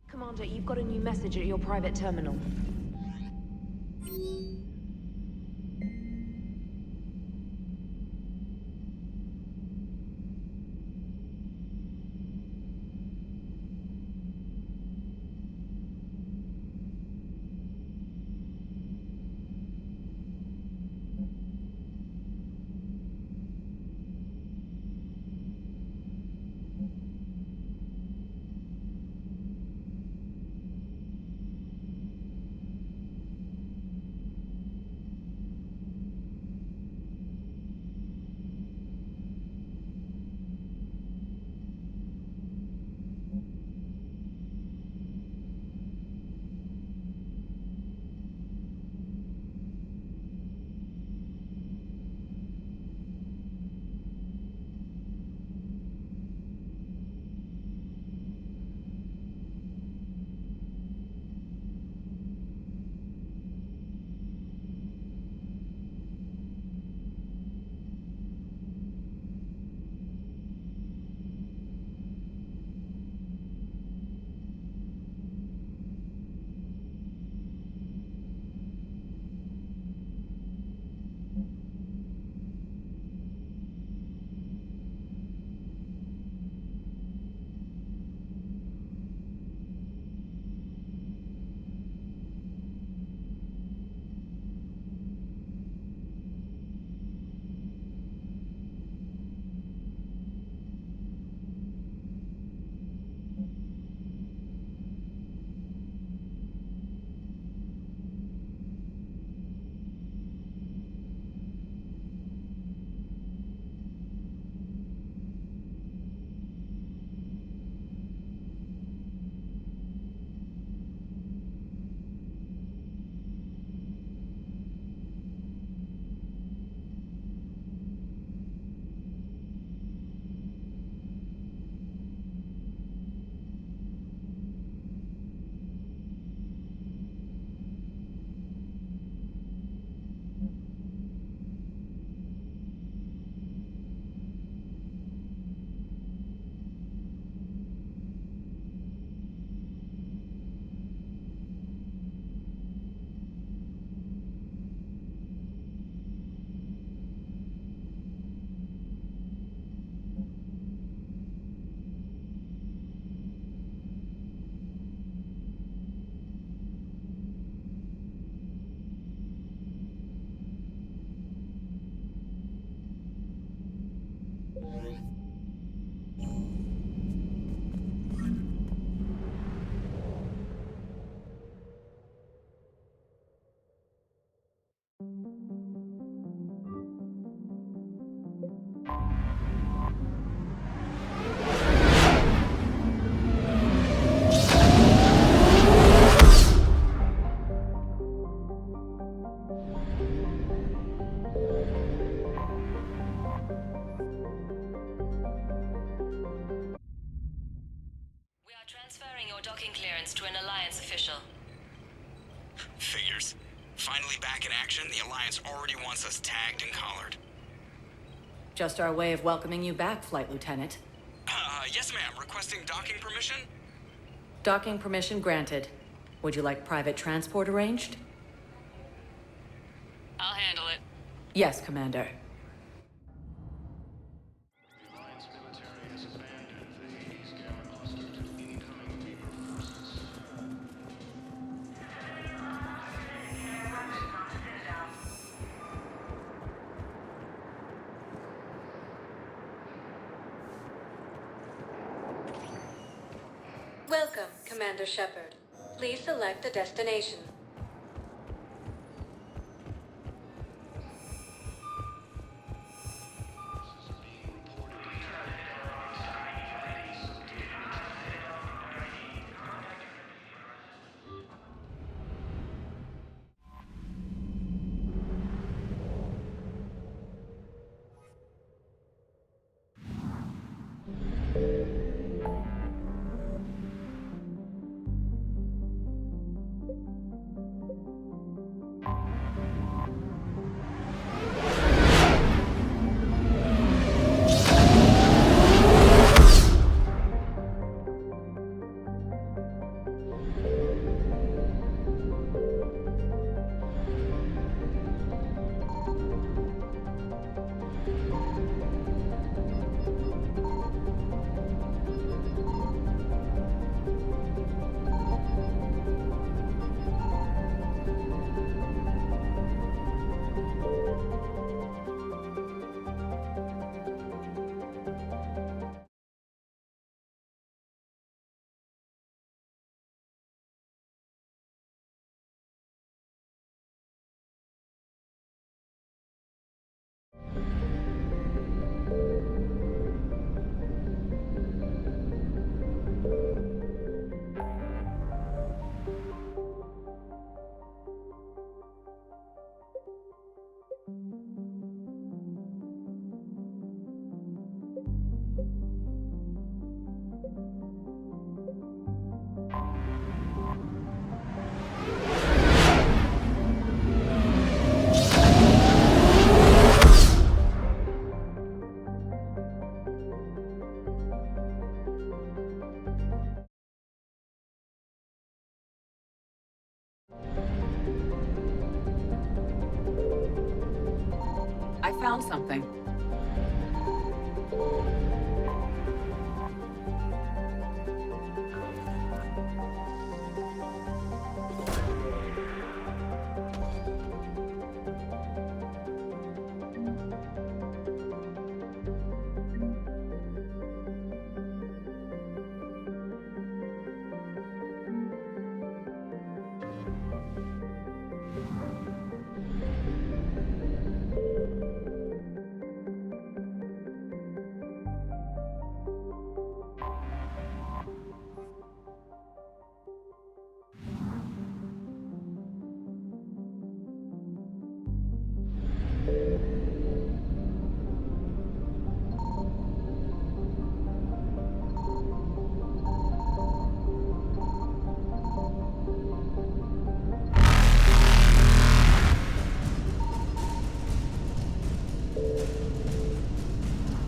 Commander, you've got a new message at your private terminal. Transferring your docking clearance to an Alliance official. Figures. Finally back in action, the Alliance already wants us tagged and collared. Just our way of welcoming you back, Flight Lieutenant. Yes ma'am. Requesting docking permission? Docking permission granted. Would you like private transport arranged? I'll handle it. Yes, Commander. Welcome, Commander Shepard. Please select a destination. found something.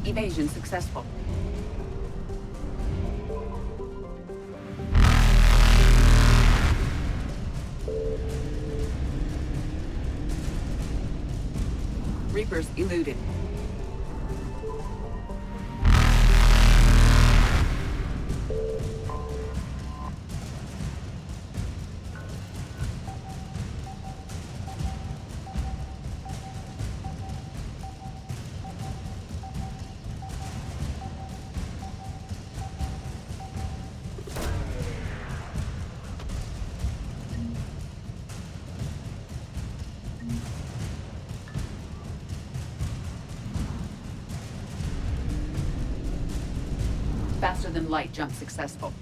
Evasion successful. Reapers eluded. Faster than light jump successful.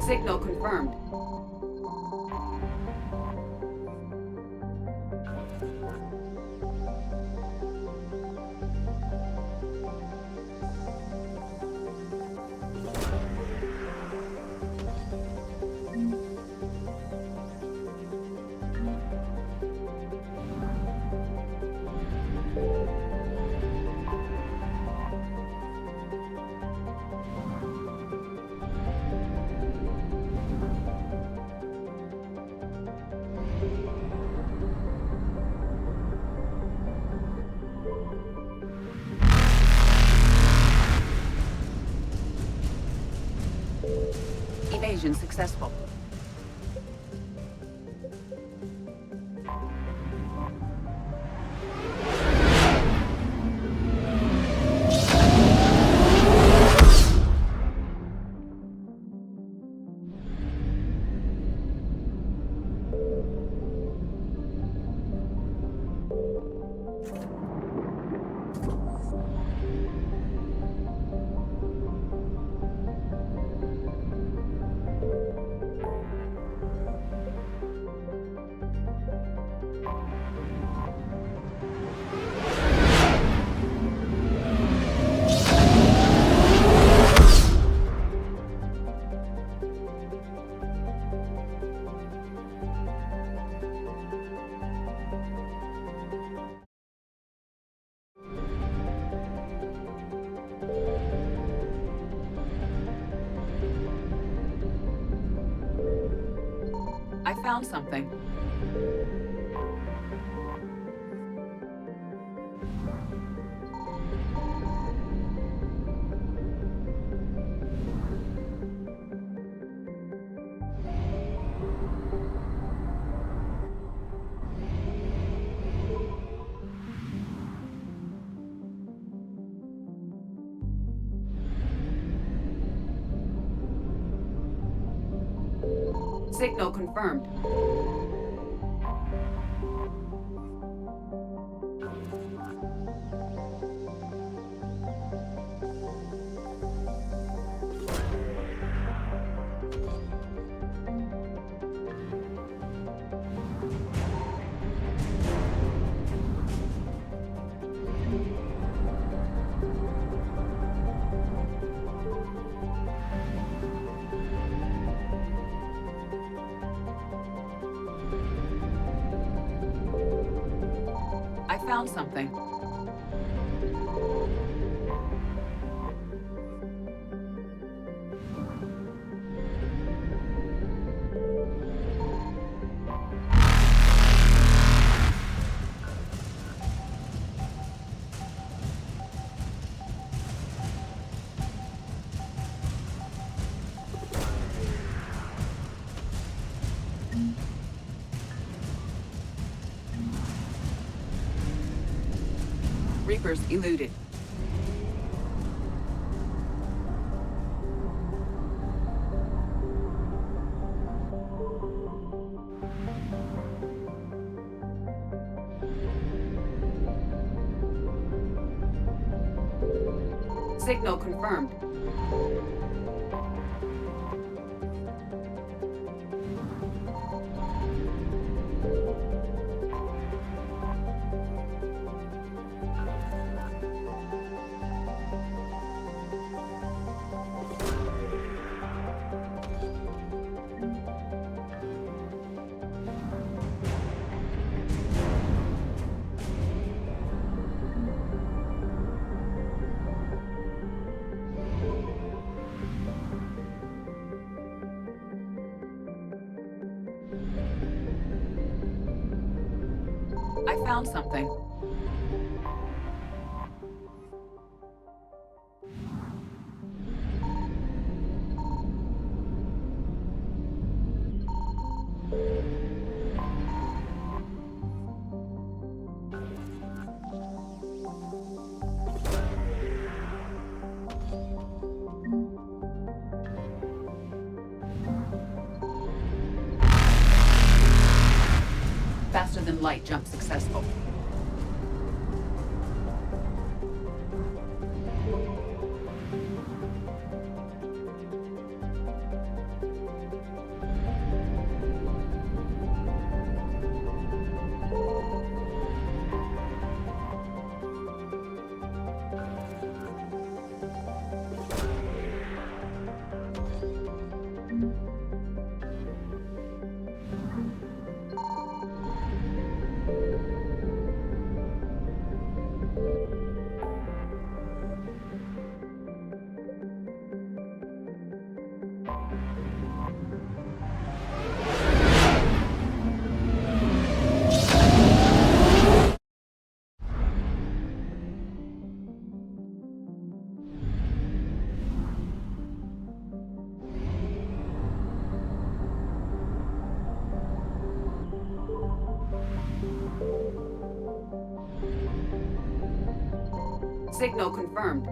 Signal confirmed. Evasion successful. I found something. Signal confirmed. I found something. Reapers eluded. Signal confirmed. I found something. Faster than light jump successful. Signal confirmed.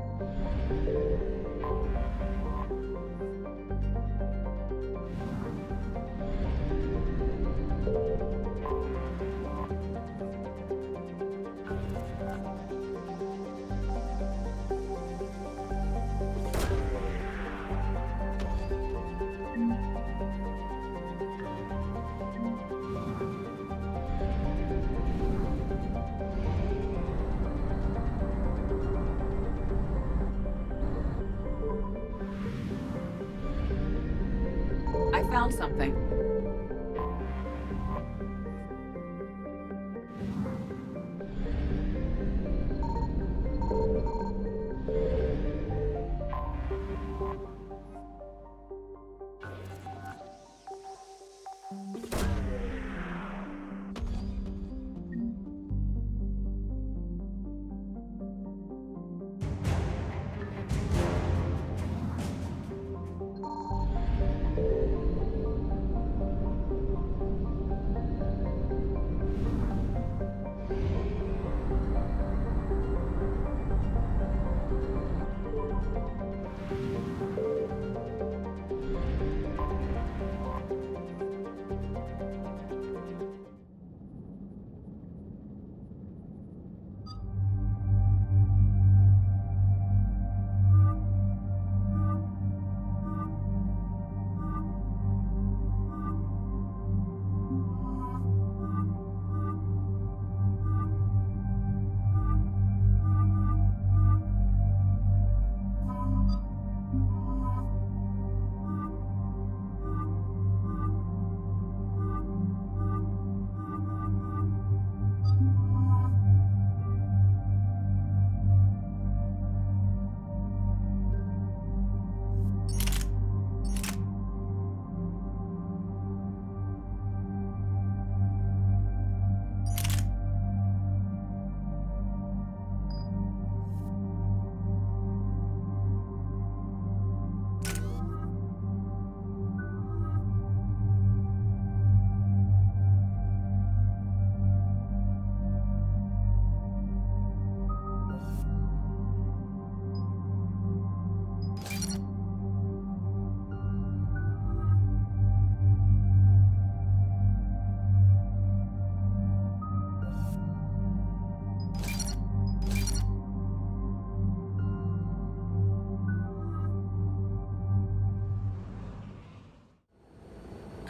I found something.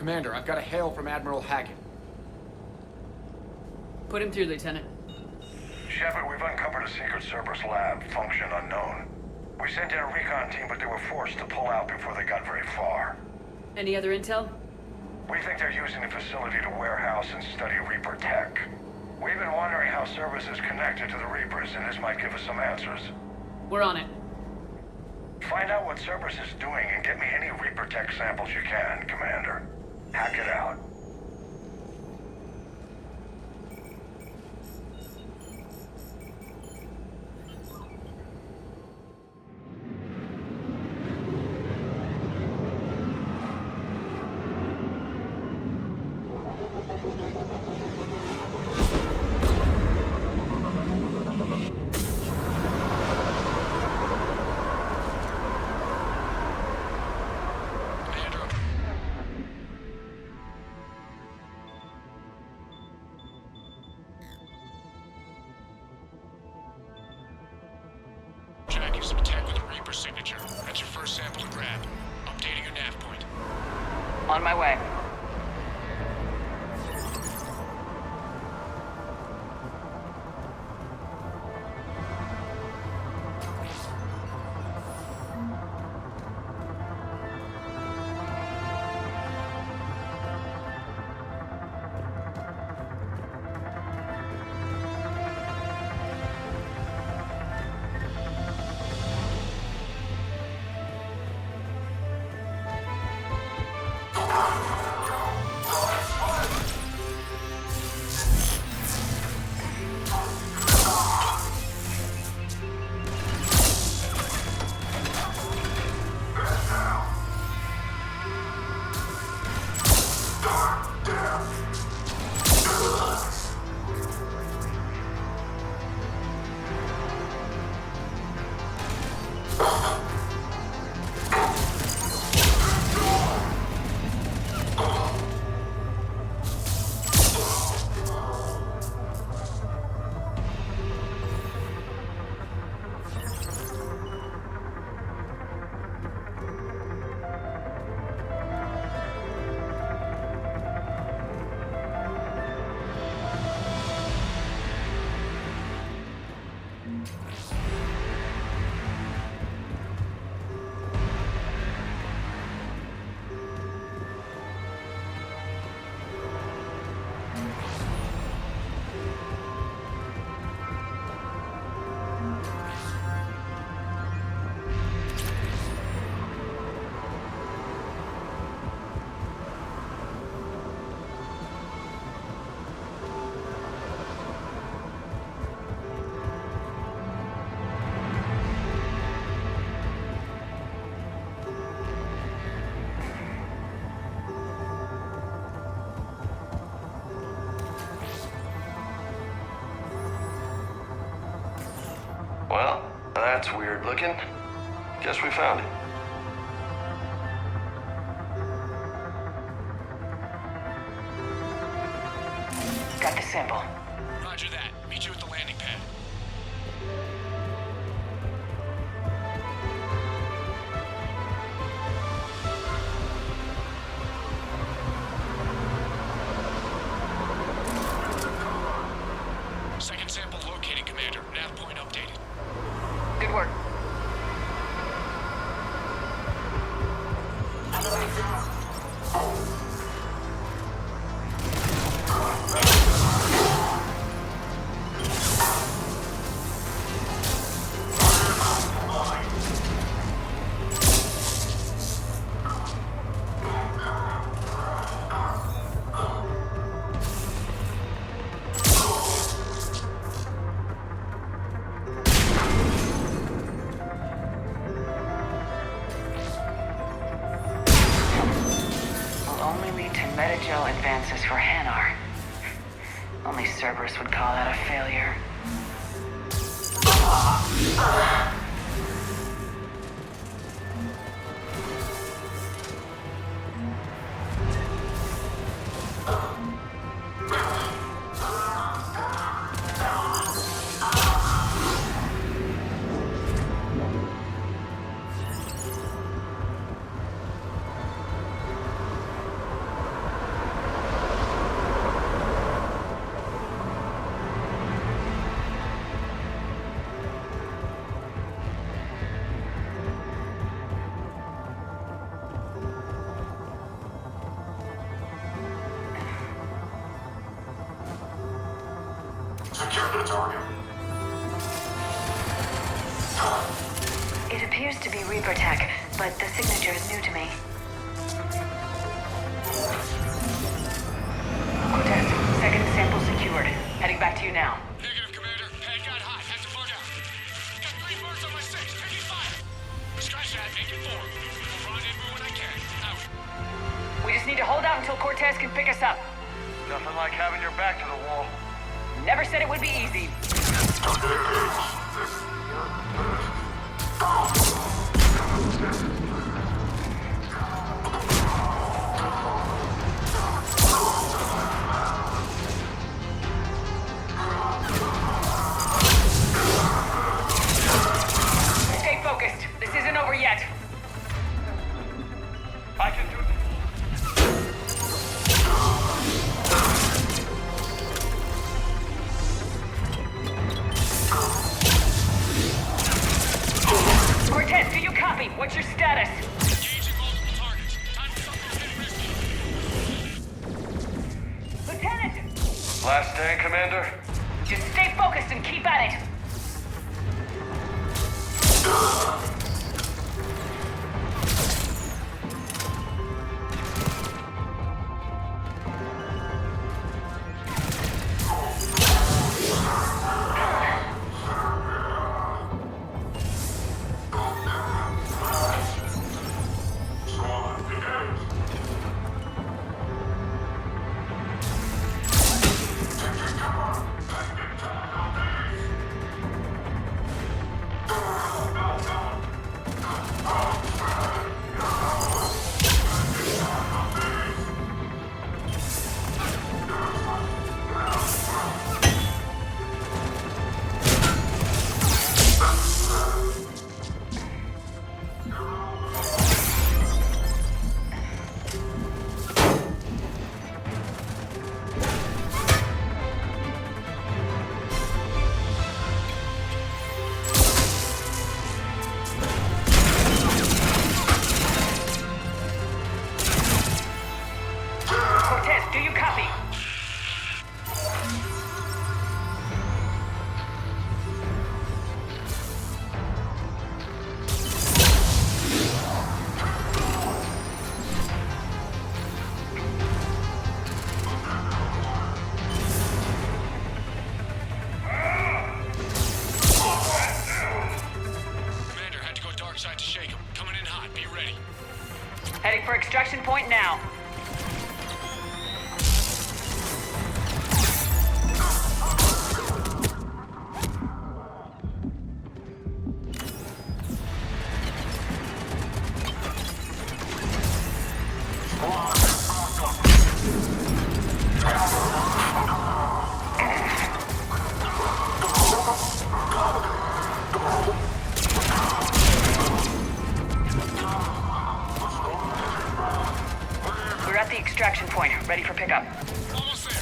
Commander, I've got a hail from Admiral Hackett. Put him through, Lieutenant. Shepard, we've uncovered a secret Cerberus lab, function unknown. We sent in a recon team, but they were forced to pull out before they got very far. Any other intel? We think they're using the facility to warehouse and study Reaper tech. We've been wondering how Cerberus is connected to the Reapers, and this might give us some answers. We're on it. Find out what Cerberus is doing and get me any Reaper tech samples you can, Commander. Hack it out. Jack, use some tech with a Reaper signature. That's your first sample to grab. Updating your nav point. On my way. Well, that's weird looking. Guess we found it. Got the sample. Roger that. Meet you at the landing pad. Second sample located, Commander. Nav point updated. Good work. Metagel advances for Hanar. Only Cerberus would call that a failure. It appears to be Reaper tech, but the signature is new to me. Cortez, second sample secured. Heading back to you now. Negative, Commander. Pad got hot. Had to bug out. Got 3 birds on my 6. Taking fire. Scratch that. Make it 4. We'll rendezvous when I can. Out. We just need to hold out until Cortez can pick us up. Nothing like having your back to the wall. Never said it would be easy. Stay focused. This isn't over yet. I can do Cortez, do you copy? What's your status? Engaging multiple targets. Time to stop getting risky. Lieutenant! Last stand, Commander? Just stay focused and keep at it. Heading for extraction point now. We're at the extraction point, ready for pickup. Almost there.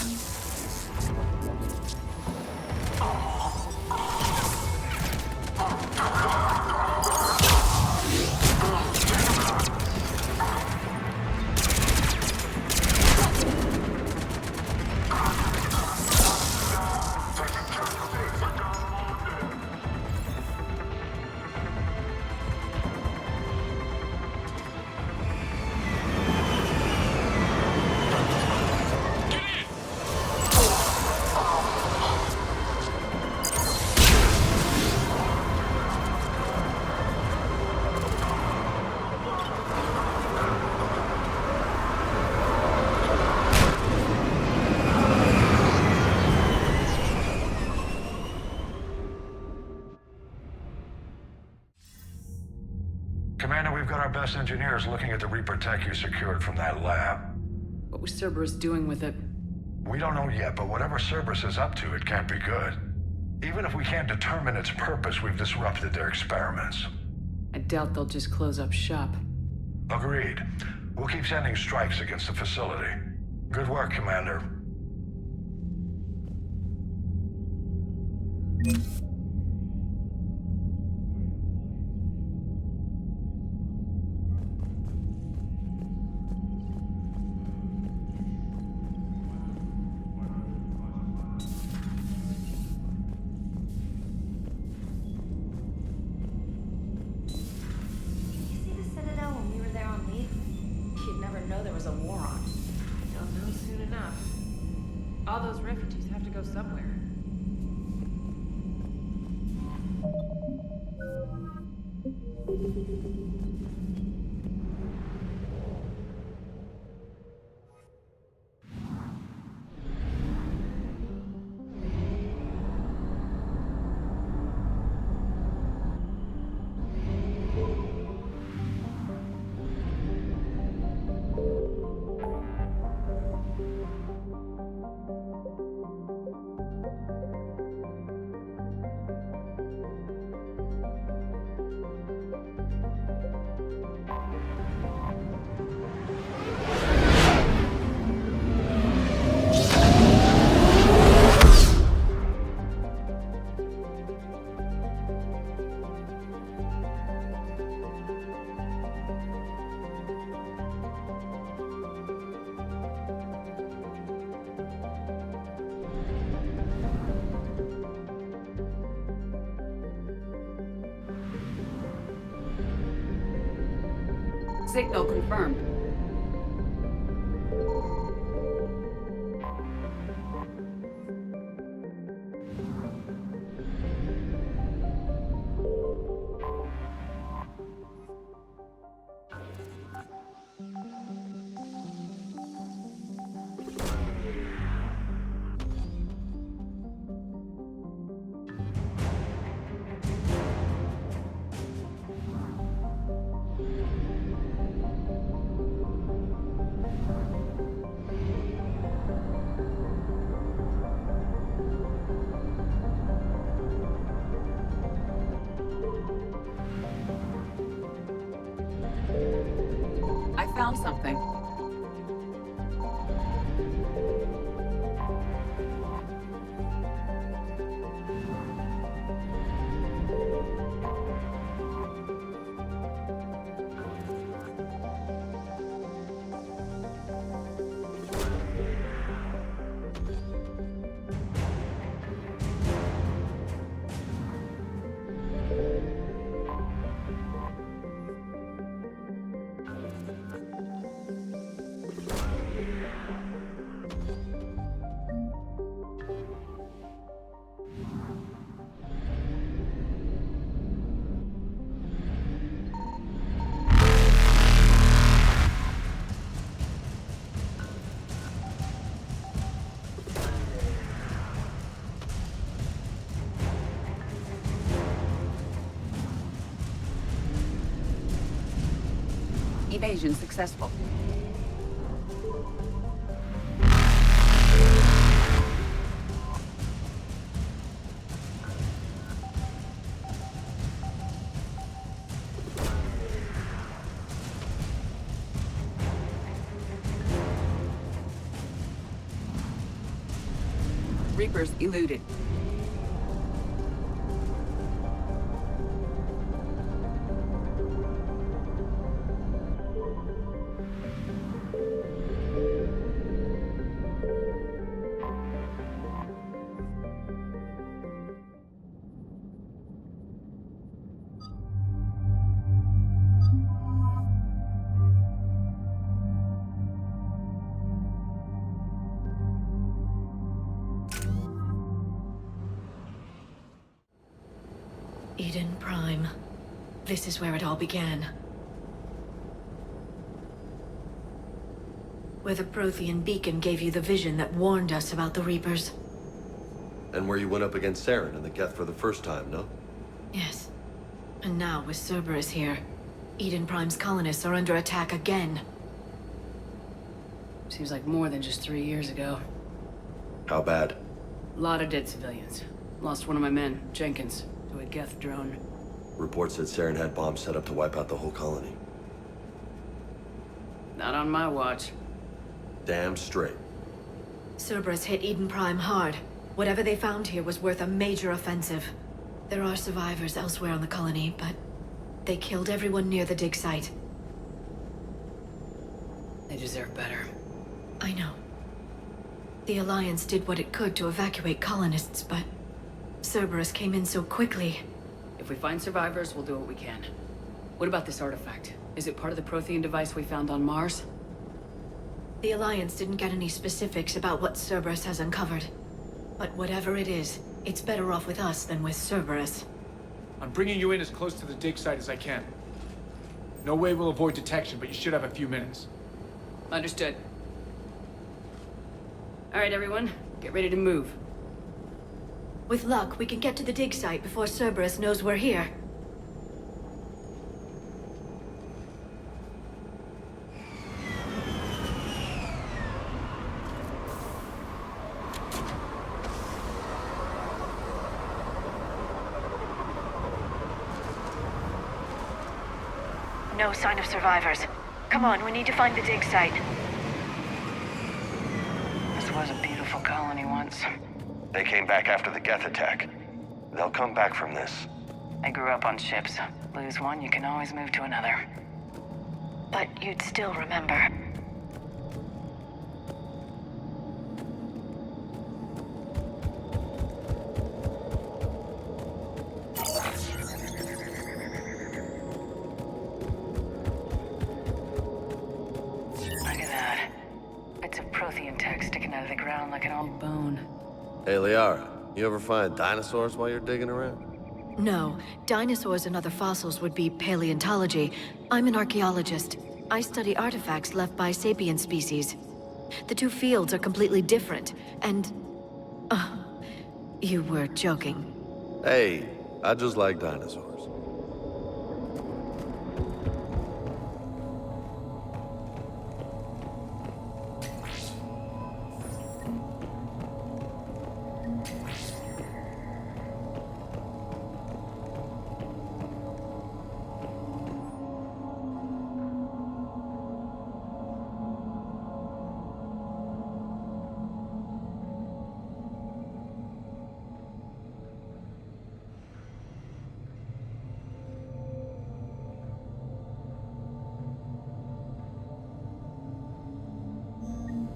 Commander, we've got our best engineers looking at the Reaper tech you secured from that lab. What was Cerberus doing with it? We don't know yet, but whatever Cerberus is up to, it can't be good. Even if we can't determine its purpose, we've disrupted their experiments. I doubt they'll just close up shop. Agreed. We'll keep sending strikes against the facility. Good work, Commander. All those refugees have to go somewhere. Signal confirmed. I found something. Evasion successful. Reapers eluded. Eden Prime. This is where it all began. Where the Prothean beacon gave you the vision that warned us about the Reapers. And where you went up against Saren and the Geth for the first time, no? Yes. And now, with Cerberus here, Eden Prime's colonists are under attack again. Seems like more than just 3 years ago. How bad? A lot of dead civilians. Lost one of my men, Jenkins, to a Geth drone. Reports said Saren had bombs set up to wipe out the whole colony. Not on my watch. Damn straight. Cerberus hit Eden Prime hard. Whatever they found here was worth a major offensive. There are survivors elsewhere on the colony, but they killed everyone near the dig site. They deserve better. I know. The Alliance did what it could to evacuate colonists, but Cerberus came in so quickly. If we find survivors, we'll do what we can. What about this artifact? Is it part of the Prothean device we found on Mars? The Alliance didn't get any specifics about what Cerberus has uncovered. But whatever it is, it's better off with us than with Cerberus. I'm bringing you in as close to the dig site as I can. No way we'll avoid detection, but you should have a few minutes. Understood. All right, everyone. Get ready to move. With luck, we can get to the dig site before Cerberus knows we're here. No sign of survivors. Come on, we need to find the dig site. This was a beautiful colony once. They came back after the Geth attack. They'll come back from this. I grew up on ships. Lose one, you can always move to another. But you'd still remember. Look at that. Bits of Prothean tech sticking out of the ground like an old bone. Hey, Liara, you ever find dinosaurs while you're digging around? No, dinosaurs and other fossils would be paleontology. I'm an archaeologist. I study artifacts left by sapient species. The two fields are completely different, and... you were joking. Hey, I just like dinosaurs.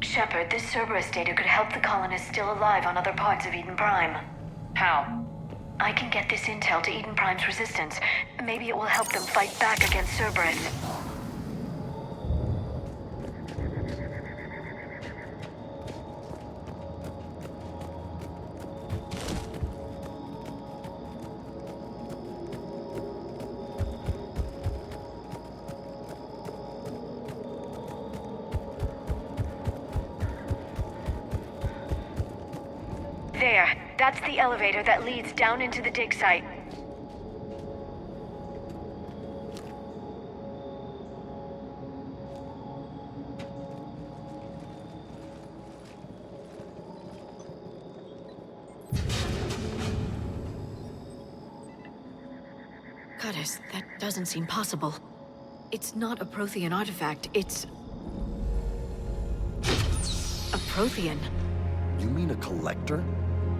Shepard, this Cerberus data could help the colonists still alive on other parts of Eden Prime. How? I can get this intel to Eden Prime's resistance. Maybe it will help them fight back against Cerberus. There. That's the elevator that leads down into the dig site. Goddess, that doesn't seem possible. It's not a Prothean artifact, it's... a Prothean. You mean a collector?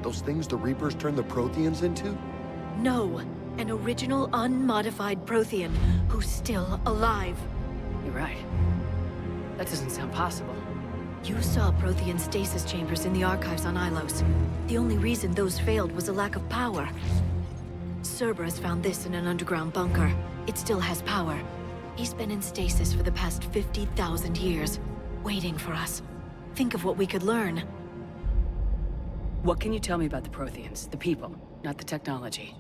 Those things the Reapers turn the Protheans into? No, an original unmodified Prothean who's still alive. You're right. That doesn't sound possible. You saw Prothean stasis chambers in the archives on Ilos. The only reason those failed was a lack of power. Cerberus found this in an underground bunker. It still has power. He's been in stasis for the past 50,000 years, waiting for us. Think of what we could learn. What can you tell me about the Protheans? The people, not the technology.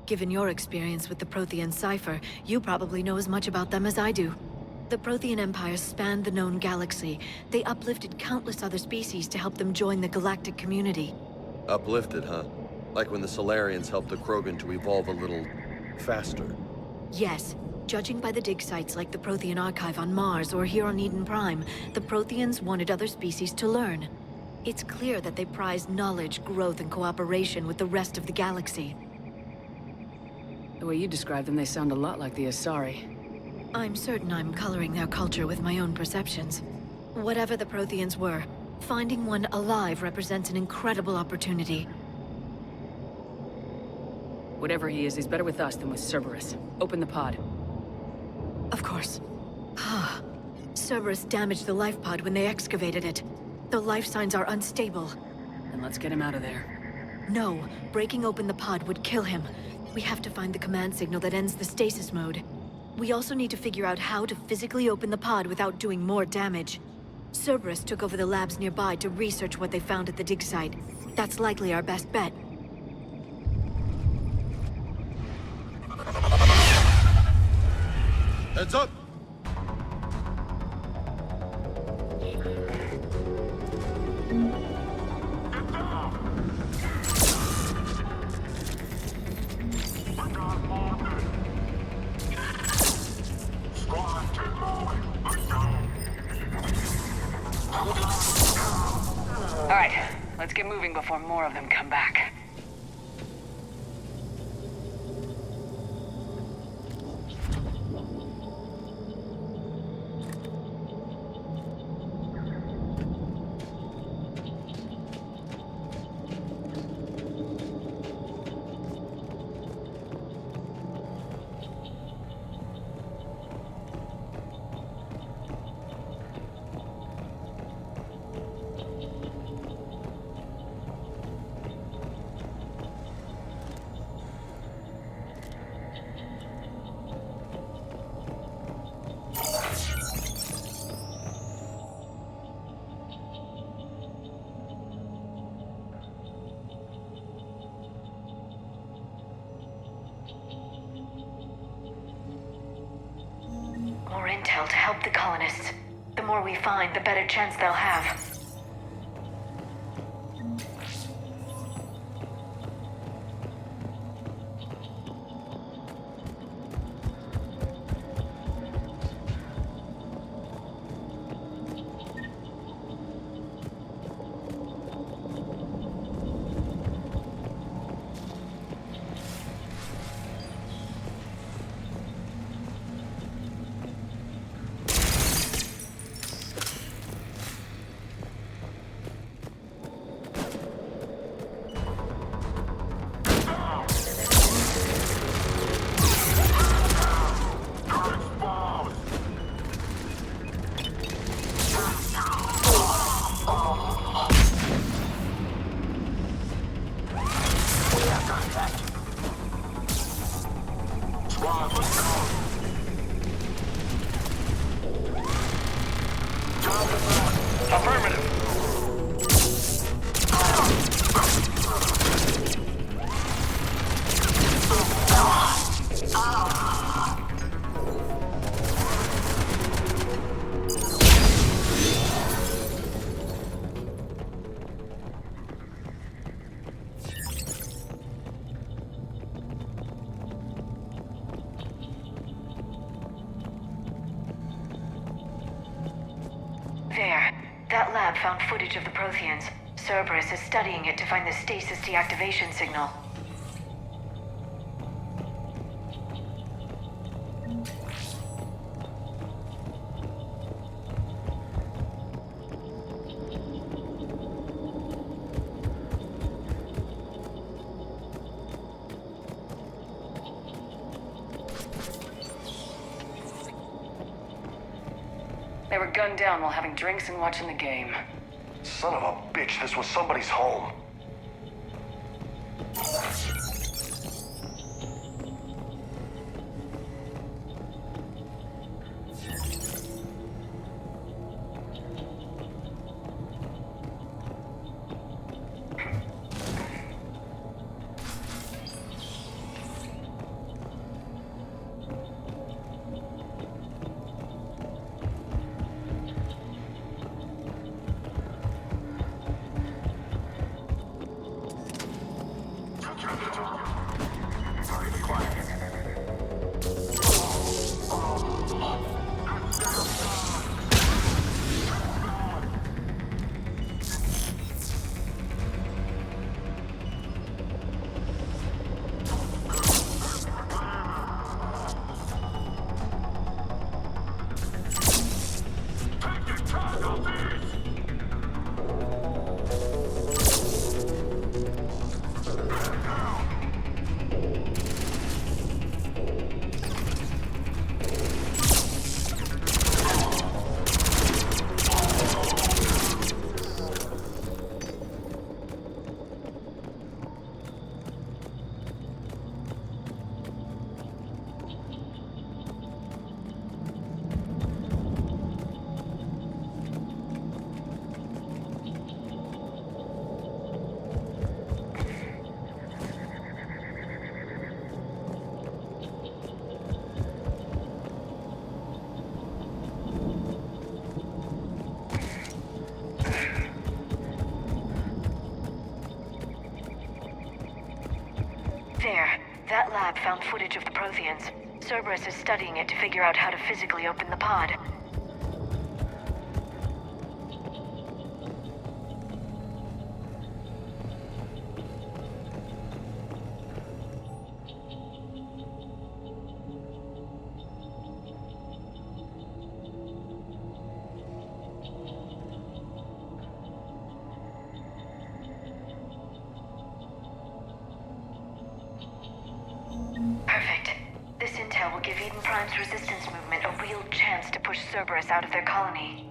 Given your experience with the Prothean cipher, you probably know as much about them as I do. The Prothean Empire spanned the known galaxy. They uplifted countless other species to help them join the galactic community. Uplifted, huh? Like when the Solarians helped the Krogan to evolve a little... faster. Yes. Judging by the dig sites like the Prothean Archive on Mars or here on Eden Prime, the Protheans wanted other species to learn. It's clear that they prize knowledge, growth, and cooperation with the rest of the galaxy. The way you describe them, they sound a lot like the Asari. I'm certain I'm coloring their culture with my own perceptions. Whatever the Protheans were, finding one alive represents an incredible opportunity. Whatever he is, he's better with us than with Cerberus. Open the pod. Of course. Cerberus damaged the life pod when they excavated it. The life signs are unstable. Then let's get him out of there. No, breaking open the pod would kill him. We have to find the command signal that ends the stasis mode. We also need to figure out how to physically open the pod without doing more damage. Cerberus took over the labs nearby to research what they found at the dig site. That's likely our best bet. Heads up! All right, let's get moving before more of them come back. More intel to help the colonists. The more we find, the better chance they'll have. There. That lab found footage of the Protheans. Cerberus is studying it to find the stasis deactivation signal. They were gunned down while having drinks and watching the game. Son of a bitch, this was somebody's home. There. That lab found footage of the Protheans. Cerberus is studying it to figure out how to physically open the pod. Perfect. This intel will give Eden Prime's resistance movement a real chance to push Cerberus out of their colony.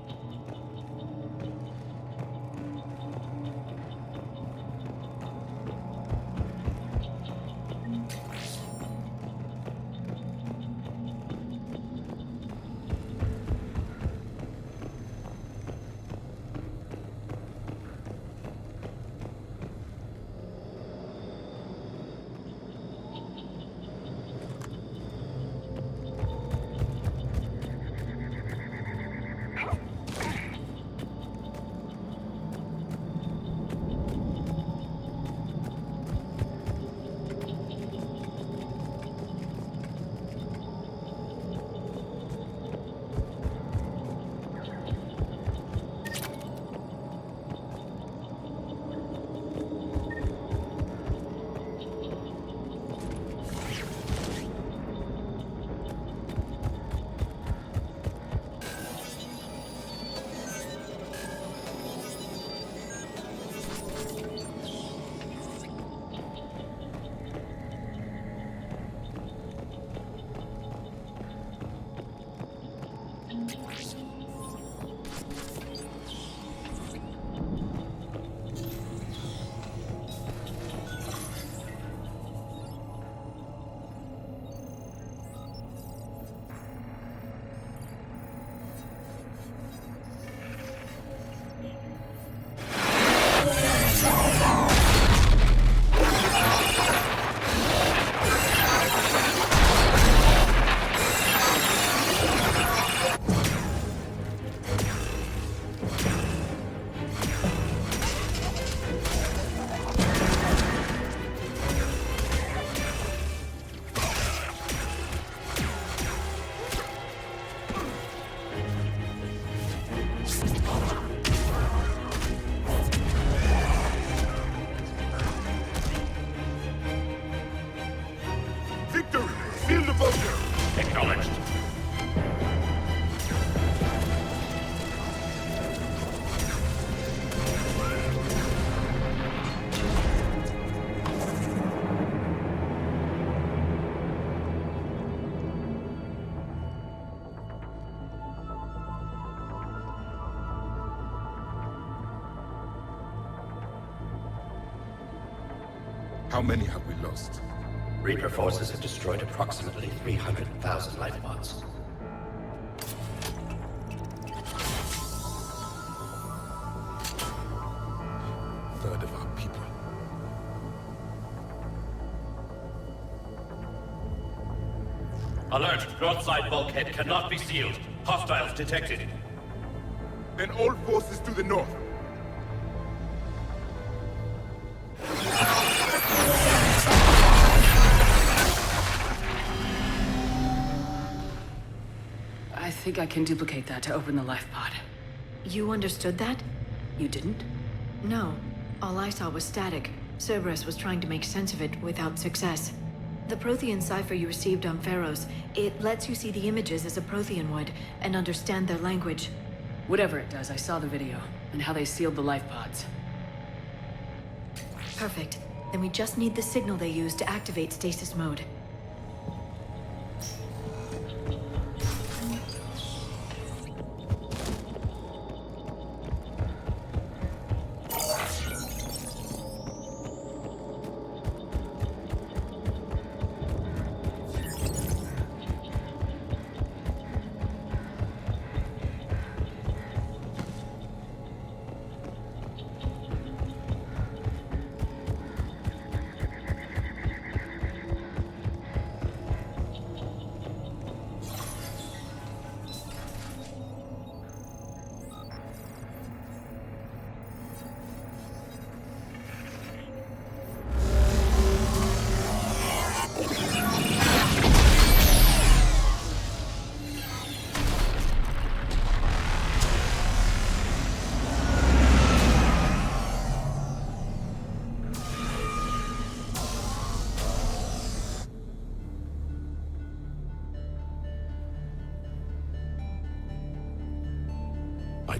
Acknowledged. How many have we lost? Reaper forces have destroyed approximately 300,000 life pods. Third of our people. Alert! Broadside bulkhead cannot be sealed. Hostiles detected. Then all forces to the north. I think I can duplicate that to open the life pod. You understood that? You didn't? No. All I saw was static. Cerberus was trying to make sense of it without success. The Prothean cipher you received on Pharaohs, it lets you see the images as a Prothean would, and understand their language. Whatever it does, I saw the video, and how they sealed the life pods. Perfect. Then we just need the signal they used to activate stasis mode.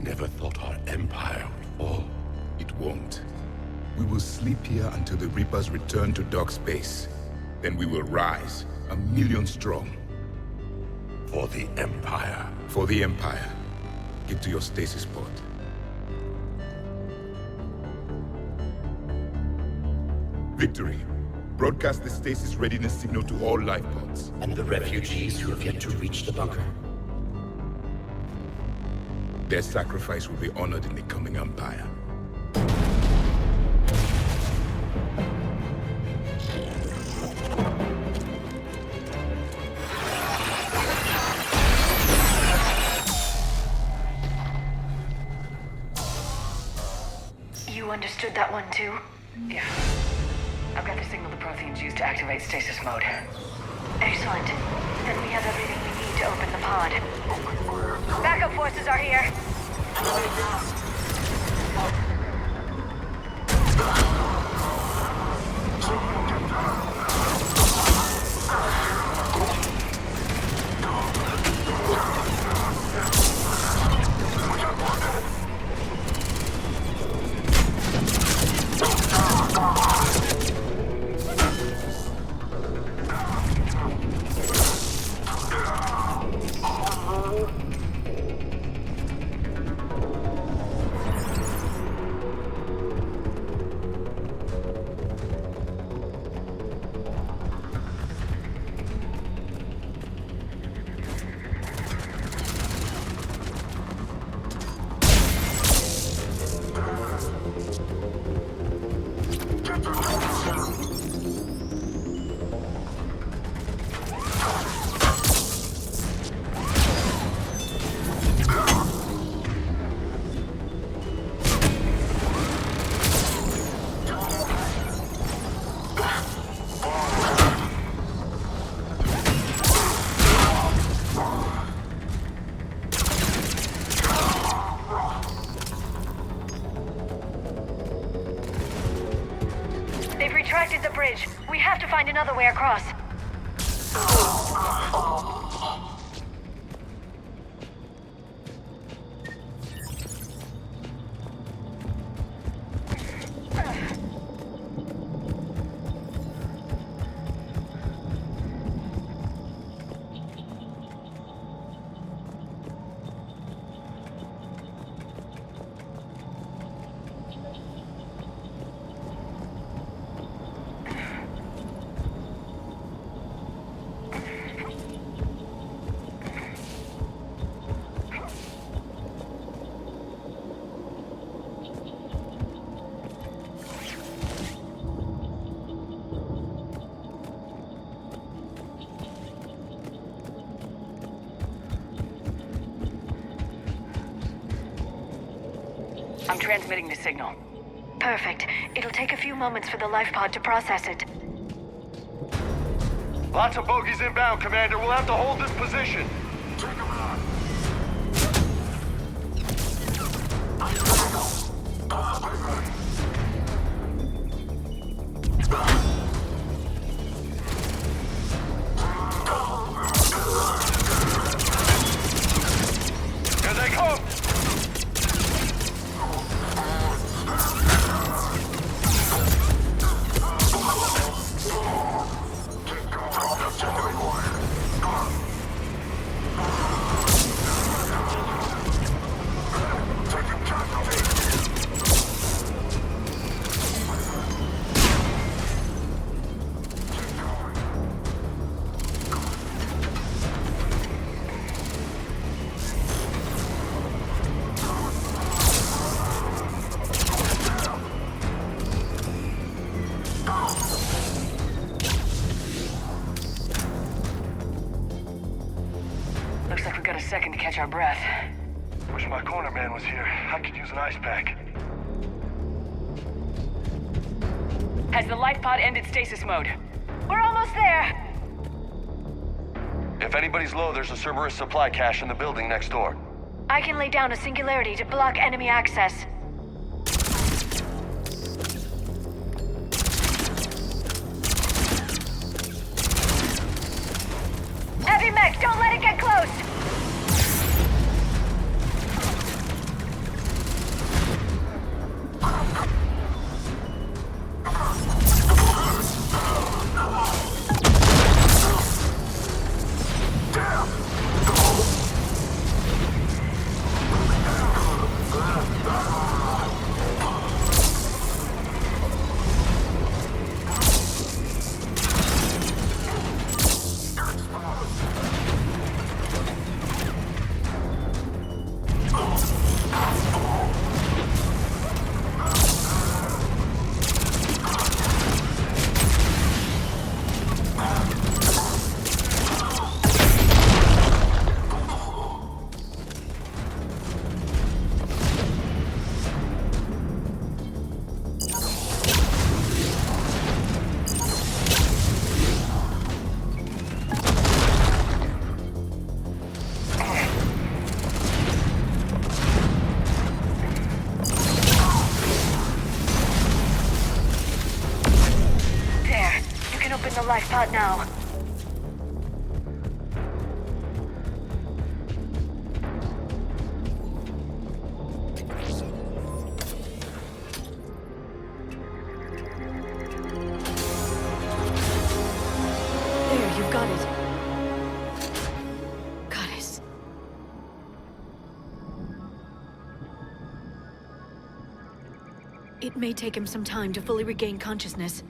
never thought our empire would fall. It won't. We will sleep here until the Reapers return to dark space. Then we will rise, 1,000,000 strong. For the Empire. For the Empire. Get to your stasis pod. Victory. Broadcast the stasis readiness signal to all life pods. And the refugees who have yet to reach the bunker. Their sacrifice will be honored in the coming Empire. You understood that one too? Yeah. I've got the signal the Protheans used to activate stasis mode. Excellent. Then we have everything we need to open the pod. Backup forces are here. They've retracted the bridge. We have to find another way across. I'm transmitting the signal. Perfect. It'll take a few moments for the life pod to process it. Lots of bogies inbound, Commander. We'll have to hold this position. Take them out. Here they come! Looks like we've got a second to catch our breath. Wish my corner man was here. I could use an ice pack. Has the life pod ended stasis mode? We're almost there! If anybody's low, there's a Cerberus supply cache in the building next door. I can lay down a singularity to block enemy access. Heavy mech, don't let it get close! the life pod now. There, you've got it. Goddess. It may take him some time to fully regain consciousness.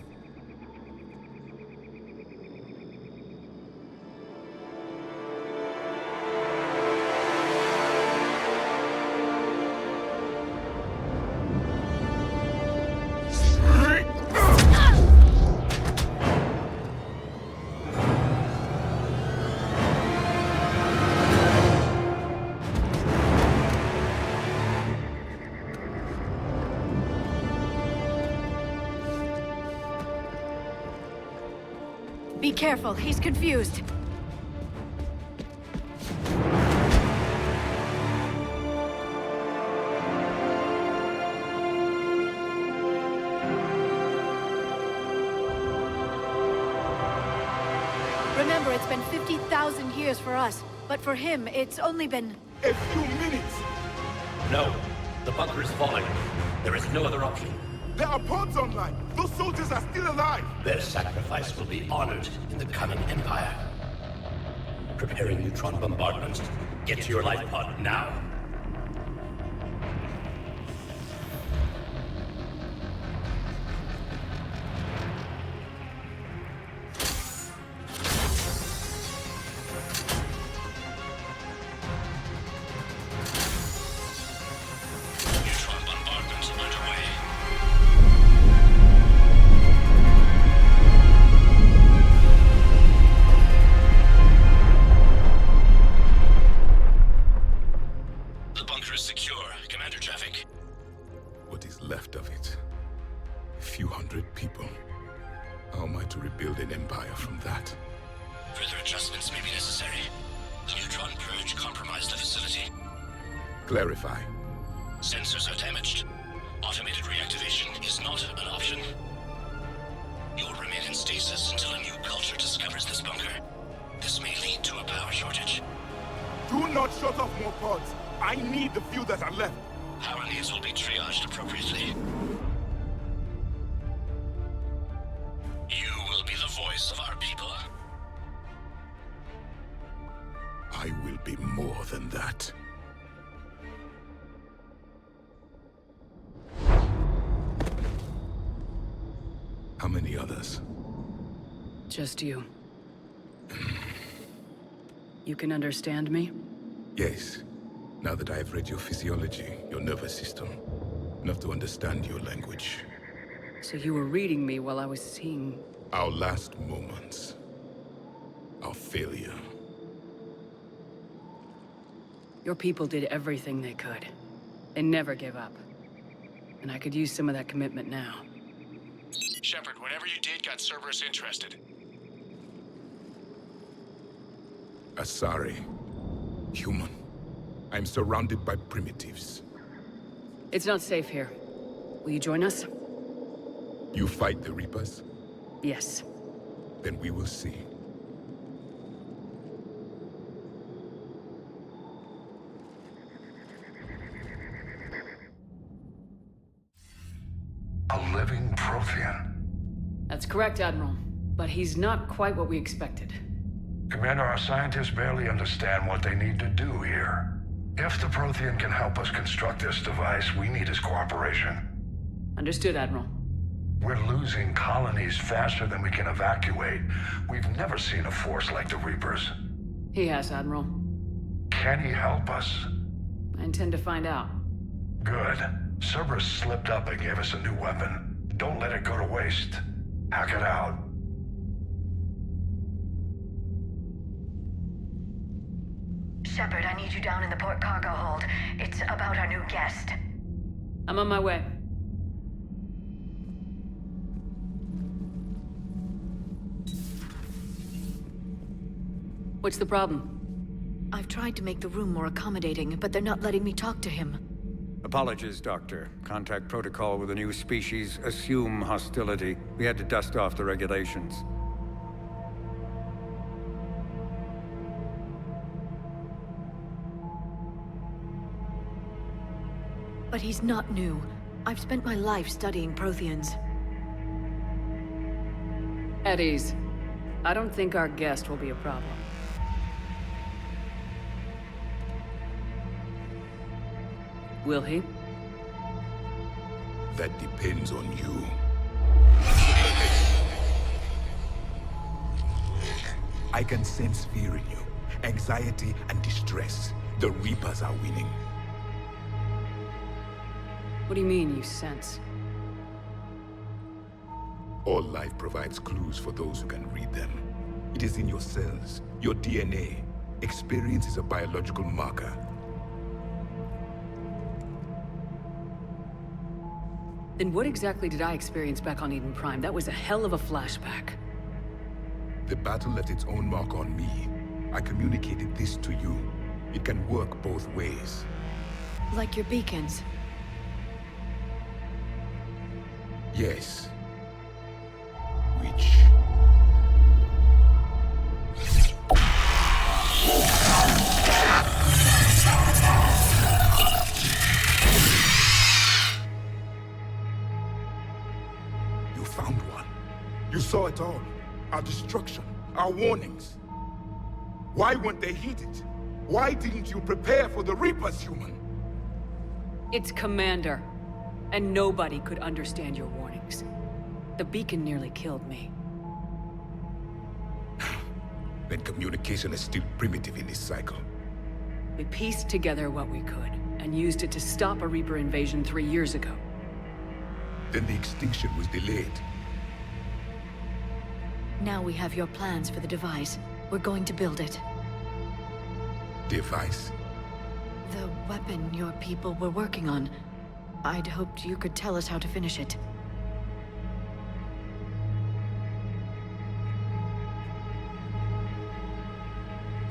Be careful, he's confused. Remember, it's been 50,000 years for us, but for him, it's only been... A few minutes! No. The bunker is falling. There is no other option. There are pods online! Those soldiers are still alive! Their sacrifice will be honored in the coming Empire. Preparing neutron bombardment. Get to your life pod now. Neutron bombardment underway. The bunker is secure. Commander traffic. What is left of it? A few hundred people. How am I to rebuild an empire from that? Further adjustments may be necessary. The neutron purge compromised the facility. Clarify. Sensors are damaged. Automated reactivation is not an option. You'll remain in stasis until a new culture discovers this bunker. This may lead to a power shortage. Do not shut off more pods! I need the few that are left! Power needs will be triaged appropriately. You will be the voice of our people. I will be more than that. How many others? Just you. You can understand me? Yes. Now that I have read your physiology, your nervous system, enough to understand your language. So you were reading me while I was seeing... Our last moments. Our failure. Your people did everything they could. They never gave up. And I could use some of that commitment now. Shepard, whatever you did got Cerberus interested. Asari. Human. I'm surrounded by primitives. It's not safe here. Will you join us? You fight the Reapers? Yes. Then we will see. A living Prothean. That's correct, Admiral. But he's not quite what we expected. Commander, our scientists barely understand what they need to do here. If the Prothean can help us construct this device, we need his cooperation. Understood, Admiral. We're losing colonies faster than we can evacuate. We've never seen a force like the Reapers. He has, Admiral. Can he help us? I intend to find out. Good. Cerberus slipped up and gave us a new weapon. Don't let it go to waste. Hack it out. Shepard, I need you down in the port cargo hold. It's about our new guest. I'm on my way. What's the problem? I've tried to make the room more accommodating, but they're not letting me talk to him. Apologies, Doctor. Contact protocol with a new species. Assume hostility. We had to dust off the regulations. But he's not new. I've spent my life studying Protheans. At ease. I don't think our guest will be a problem. Will he? That depends on you. I can sense fear in you, anxiety and distress. The Reapers are winning. What do you mean, you sense? All life provides clues for those who can read them. It is in your cells, your DNA. Experience is a biological marker. Then what exactly did I experience back on Eden Prime? That was a hell of a flashback. The battle left its own mark on me. I communicated this to you. It can work both ways. Like your beacons. Yes. Which... You found one. You saw it all. Our destruction, our warnings. Why weren't they heeded? Why didn't you prepare for the Reapers, human? It's Commander. And nobody could understand your warnings. The beacon nearly killed me. Then communication is still primitive in this cycle. We pieced together what we could, and used it to stop a Reaper invasion 3 years ago. Then the extinction was delayed. Now we have your plans for the device. We're going to build it. Device? The weapon your people were working on. I'd hoped you could tell us how to finish it.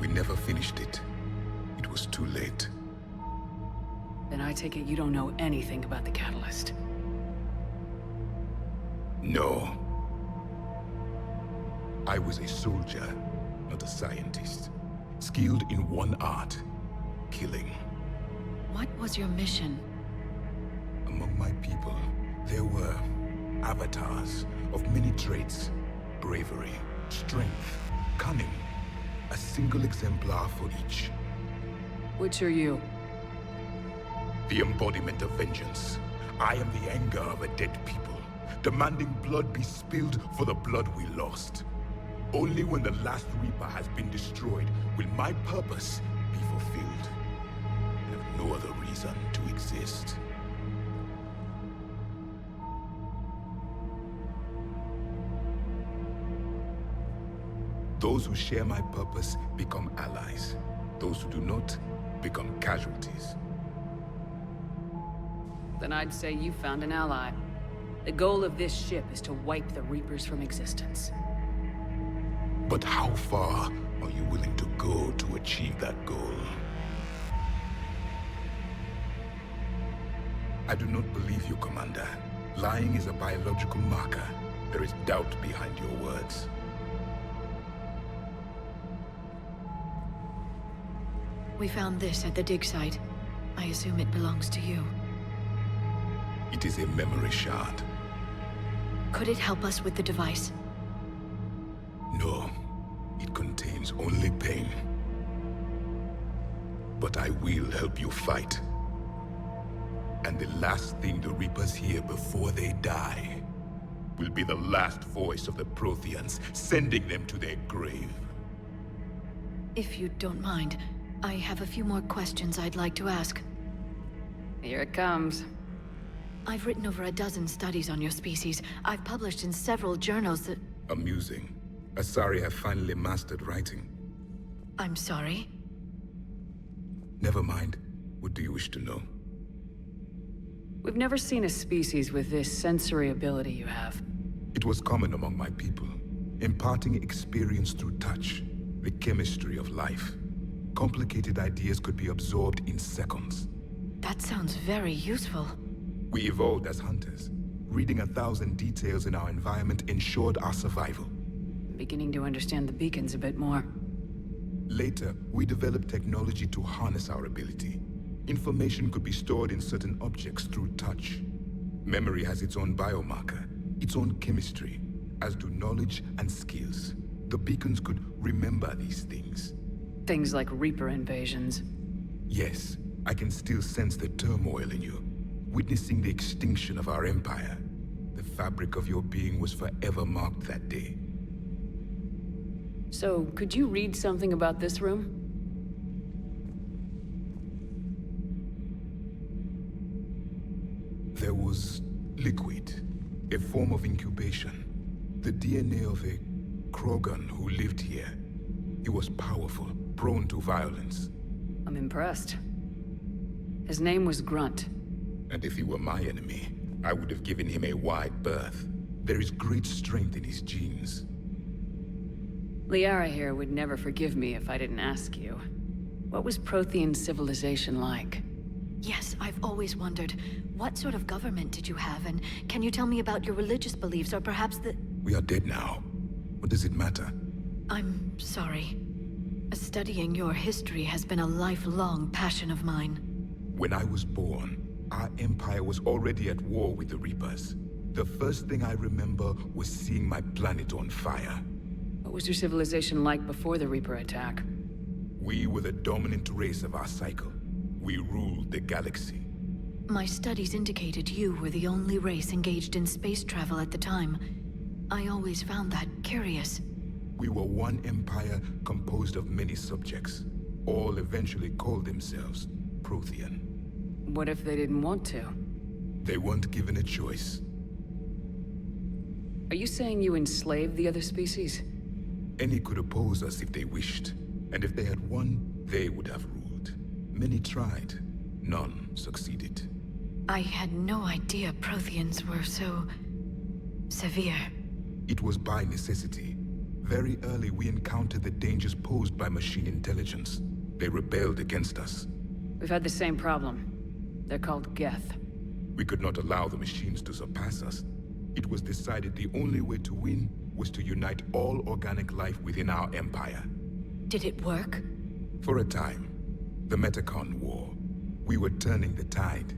We never finished it. It was too late. Then I take it you don't know anything about the catalyst. No. I was a soldier, not a scientist. Skilled in one art, killing. What was your mission? Among my people, there were avatars of many traits. Bravery, strength, cunning. A single exemplar for each. Which are you? The embodiment of vengeance. I am the anger of a dead people, demanding blood be spilled for the blood we lost. Only when the last Reaper has been destroyed will my purpose be fulfilled. I have no other reason to exist. Those who share my purpose become allies. Those who do not become casualties. Then I'd say you found an ally. The goal of this ship is to wipe the Reapers from existence. But how far are you willing to go to achieve that goal? I do not believe you, Commander. Lying is a biological marker. There is doubt behind your words. We found this at the dig site. I assume it belongs to you. It is a memory shard. Could it help us with the device? No. It contains only pain. But I will help you fight. And the last thing the Reapers hear before they die will be the last voice of the Protheans, sending them to their grave. If you don't mind, I have a few more questions I'd like to ask. Here it comes. I've written over a dozen studies on your species. I've published in several journals that... Amusing. Asari have finally mastered writing. I'm sorry? Never mind. What do you wish to know? We've never seen a species with this sensory ability you have. It was common among my people, imparting experience through touch, the chemistry of life. Complicated ideas could be absorbed in seconds. That sounds very useful. We evolved as hunters. Reading 1,000 details in our environment ensured our survival. Beginning to understand the beacons a bit more. Later, we developed technology to harness our ability. Information could be stored in certain objects through touch. Memory has its own biomarker, its own chemistry, as do knowledge and skills. The beacons could remember these things. Things like Reaper invasions. Yes, I can still sense the turmoil in you, witnessing the extinction of our empire. The fabric of your being was forever marked that day. So, could you read something about this room? There was liquid, a form of incubation. The DNA of a Krogan who lived here. He was powerful, prone to violence. I'm impressed. His name was Grunt. And if he were my enemy, I would have given him a wide berth. There is great strength in his genes. Liara here would never forgive me if I didn't ask you. What was Prothean civilization like? Yes, I've always wondered, what sort of government did you have, and can you tell me about your religious beliefs, or perhaps the... We are dead now. What does it matter? I'm sorry. Studying your history has been a lifelong passion of mine. When I was born, our empire was already at war with the Reapers. The first thing I remember was seeing my planet on fire. What was your civilization like before the Reaper attack? We were the dominant race of our cycle. We ruled the galaxy. My studies indicated you were the only race engaged in space travel at the time. I always found that curious. We were one empire composed of many subjects. All eventually called themselves Prothean. What if they didn't want to? They weren't given a choice. Are you saying you enslaved the other species? Any could oppose us if they wished. And if they had won, they would have ruled. Many tried. None succeeded. I had no idea Protheans were so... severe. It was by necessity. Very early we encountered the dangers posed by machine intelligence. They rebelled against us. We've had the same problem. They're called Geth. We could not allow the machines to surpass us. It was decided the only way to win was to unite all organic life within our empire. Did it work? For a time. The Metacon War. We were turning the tide.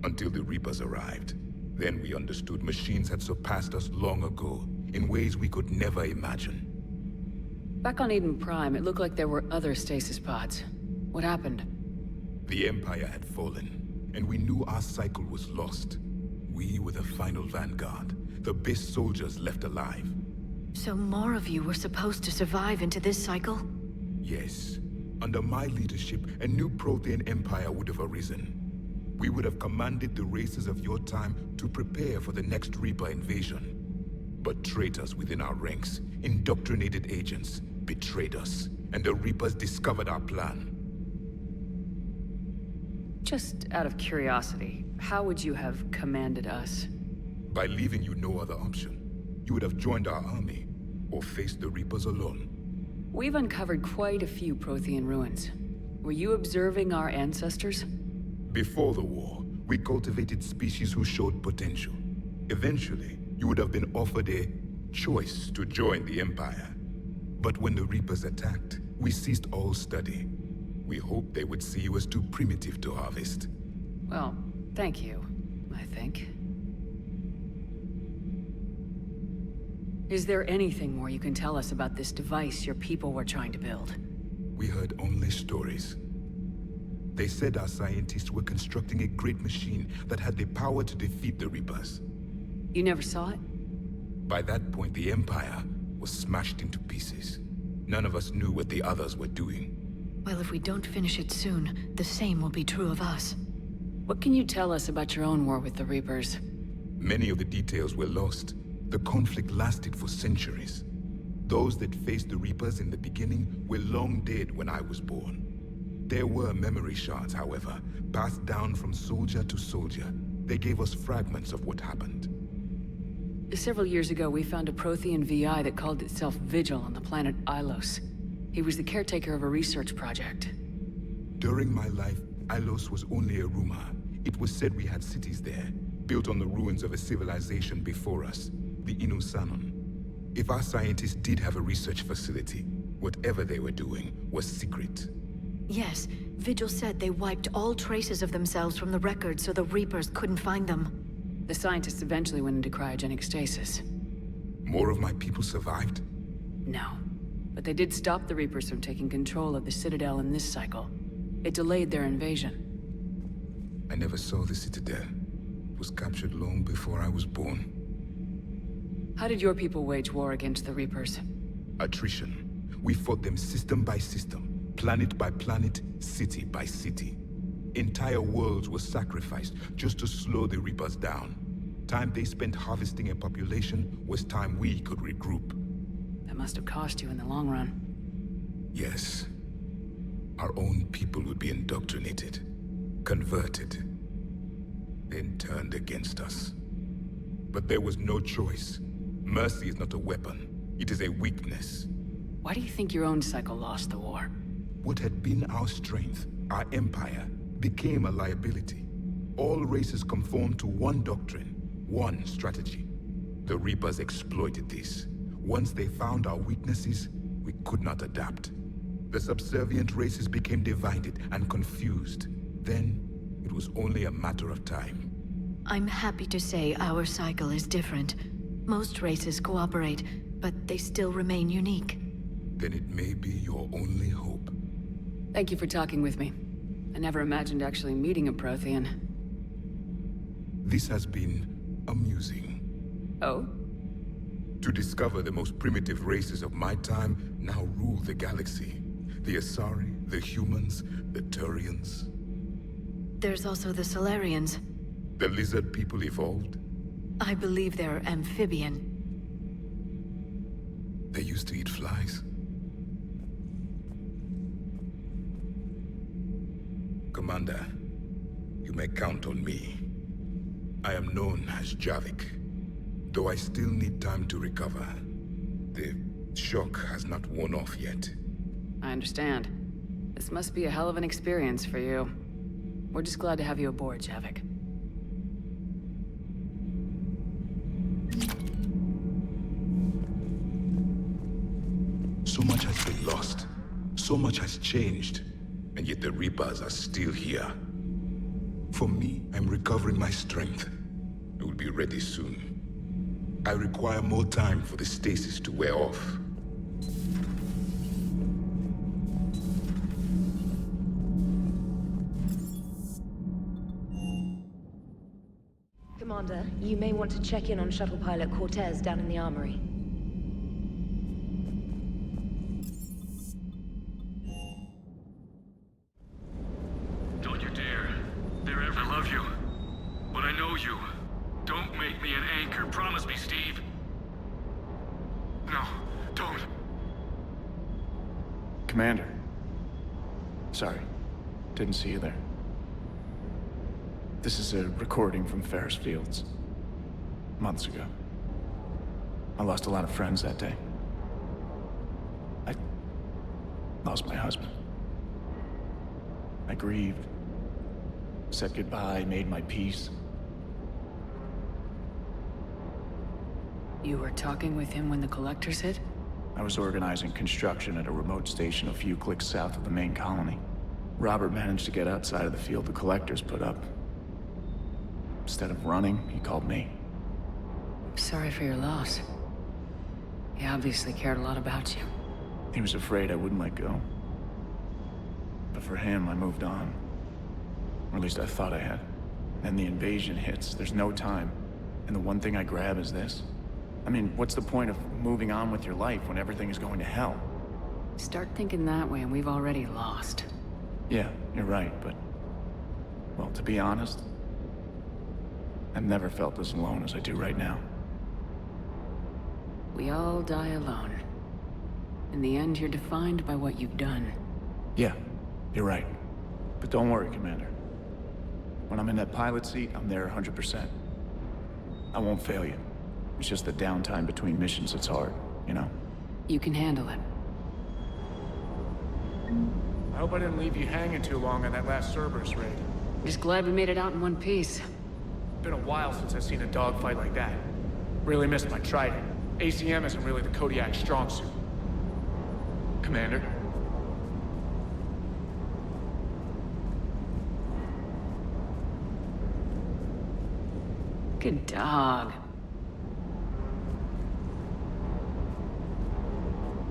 Until the Reapers arrived. Then we understood machines had surpassed us long ago, in ways we could never imagine. Back on Eden Prime, it looked like there were other stasis pods. What happened? The Empire had fallen, and we knew our cycle was lost. We were the final vanguard, the best soldiers left alive. So more of you were supposed to survive into this cycle? Yes. Under my leadership, a new Prothean empire would have arisen. We would have commanded the races of your time to prepare for the next Reaper invasion. But traitors within our ranks, indoctrinated agents, betrayed us, and the Reapers discovered our plan. Just out of curiosity, how would you have commanded us? By leaving you no other option. You would have joined our army, or faced the Reapers alone. We've uncovered quite a few Prothean ruins. Were you observing our ancestors? Before the war, we cultivated species who showed potential. Eventually, you would have been offered a choice to join the Empire. But when the Reapers attacked, we ceased all study. We hoped they would see you as too primitive to harvest. Well, thank you, I think. Is there anything more you can tell us about this device your people were trying to build? We heard only stories. They said our scientists were constructing a great machine that had the power to defeat the Reapers. You never saw it? By that point, the Empire was smashed into pieces. None of us knew what the others were doing. Well, if we don't finish it soon, the same will be true of us. What can you tell us about your own war with the Reapers? Many of the details were lost. The conflict lasted for centuries. Those that faced the Reapers in the beginning were long dead when I was born. There were memory shards, however, passed down from soldier to soldier. They gave us fragments of what happened. Several years ago, we found a Prothean VI that called itself Vigil on the planet Ilos. He was the caretaker of a research project. During my life, Ilos was only a rumor. It was said we had cities there, built on the ruins of a civilization before us, the Inusanon. If our scientists did have a research facility, whatever they were doing was secret. Yes, Vigil said they wiped all traces of themselves from the records so the Reapers couldn't find them. The scientists eventually went into cryogenic stasis. More of my people survived? No. But they did stop the Reapers from taking control of the Citadel in this cycle. It delayed their invasion. I never saw the Citadel. It was captured long before I was born. How did your people wage war against the Reapers? Attrition. We fought them system by system, planet by planet, city by city. Entire worlds were sacrificed just to slow the Reapers down. Time they spent harvesting a population was time we could regroup. That must have cost you in the long run. Yes. Our own people would be indoctrinated, converted, then turned against us. But there was no choice. Mercy is not a weapon. It is a weakness. Why do you think your own cycle lost the war? What had been our strength, our empire, became a liability. All races conformed to one doctrine, one strategy. The Reapers exploited this. Once they found our weaknesses, we could not adapt. The subservient races became divided and confused. Then, it was only a matter of time. I'm happy to say our cycle is different. Most races cooperate, but they still remain unique. Then it may be your only hope. Thank you for talking with me. I never imagined actually meeting a Prothean. This has been amusing. Oh? To discover the most primitive races of my time now rule the galaxy. The Asari, the humans, the Turians. There's also the Solarians. The lizard people evolved? I believe they're amphibian. They used to eat flies. Commander, you may count on me. I am known as Javik, though I still need time to recover. The shock has not worn off yet. I understand. This must be a hell of an experience for you. We're just glad to have you aboard, Javik. So much has been lost. So much has changed. And yet the Reapers are still here. For me, I'm recovering my strength. I will be ready soon. I require more time for the stasis to wear off. Commander, you may want to check in on shuttle pilot Cortez down in the armory. Don't you dare. I love you. But I know you. Don't make me an anchor. Promise me, Steve. No, don't. Commander. Sorry. Didn't see you there. This is a recording from Ferris Fields. Months ago. I lost a lot of friends that day. I lost my husband. I grieved. Said goodbye, made my peace. You were talking with him when the Collectors hit? I was organizing construction at a remote station a few clicks south of the main colony. Robert managed to get outside of the field the Collectors put up. Instead of running, he called me. Sorry for your loss. He obviously cared a lot about you. He was afraid I wouldn't let go. But for him, I moved on. Or at least I thought I had. Then the invasion hits, there's no time. And the one thing I grab is this. I mean, what's the point of moving on with your life when everything is going to hell? Start thinking that way and we've already lost. Yeah, you're right, but... well, to be honest, I've never felt as alone as I do right now. We all die alone. In the end, you're defined by what you've done. Yeah, you're right. But don't worry, Commander. When I'm in that pilot seat, I'm there 100%. I won't fail you. It's just the downtime between missions that's hard, you know? You can handle it. I hope I didn't leave you hanging too long on that last Cerberus raid. Just glad we made it out in one piece. Been a while since I've seen a dogfight like that. Really missed my trident. ACM isn't really the Kodiak's strong suit. Commander? Good dog.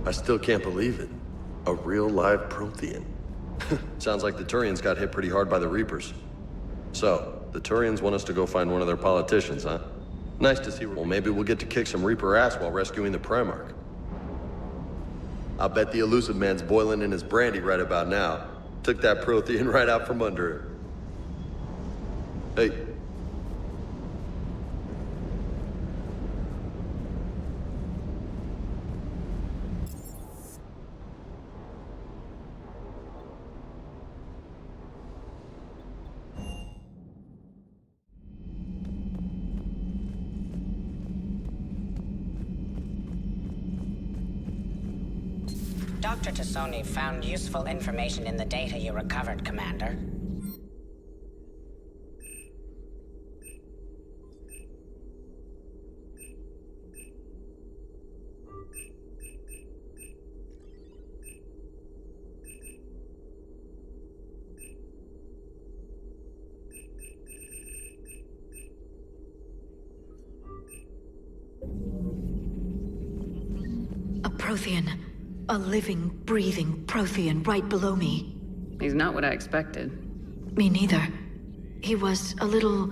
I still can't believe it. A real live Prothean. Sounds like the Turians got hit pretty hard by the Reapers. So, the Turians want us to go find one of their politicians, huh? Nice to see. Well, maybe we'll get to kick some Reaper ass while rescuing the Primarch. I'll bet the Elusive Man's boiling in his brandy right about now. Took that Prothean right out from under him. Hey. Dr. Tassoni found useful information in the data you recovered, Commander. A Prothean. A living, breathing Prothean right below me. He's not what I expected. Me neither. He was a little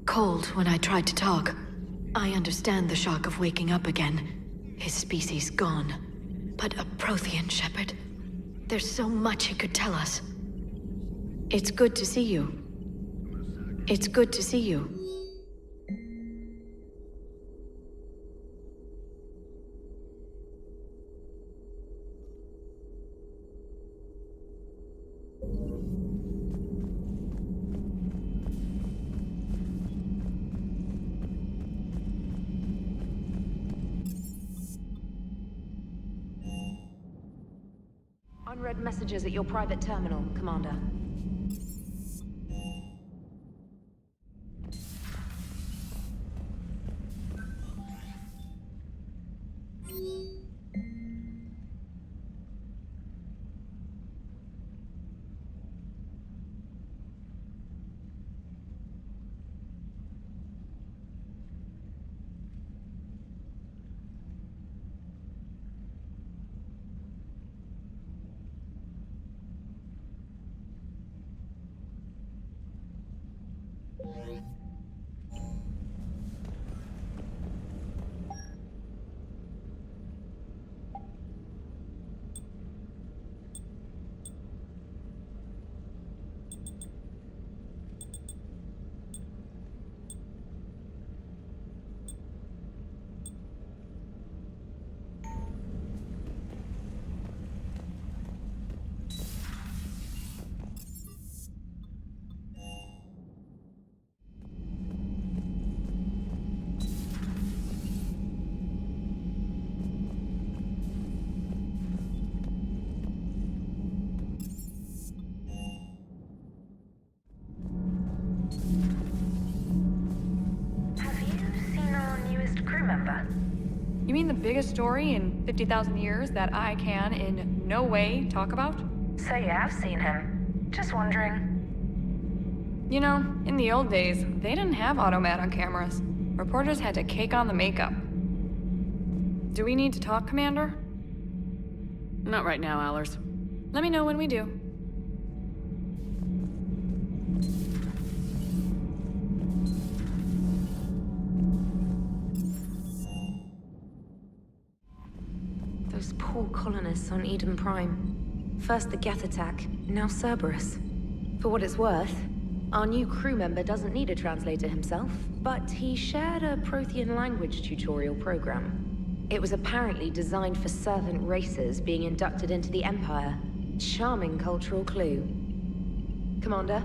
cold when I tried to talk. I understand the shock of waking up again. His species gone. But a Prothean, Shepard. There's so much he could tell us. It's good to see you. It's good to see you. Unread messages at your private terminal, Commander. You mean the biggest story in 50,000 years that I can in no way talk about? So you have seen him. Just wondering. You know, in the old days, they didn't have automat on cameras. Reporters had to cake on the makeup. Do we need to talk, Commander? Not right now, Allers. Let me know when we do. Those poor colonists on Eden Prime. First the Geth attack, now Cerberus. For what it's worth, our new crew member doesn't need a translator himself, but he shared a Prothean language tutorial program. It was apparently designed for servant races being inducted into the Empire. Charming cultural clue. Commander?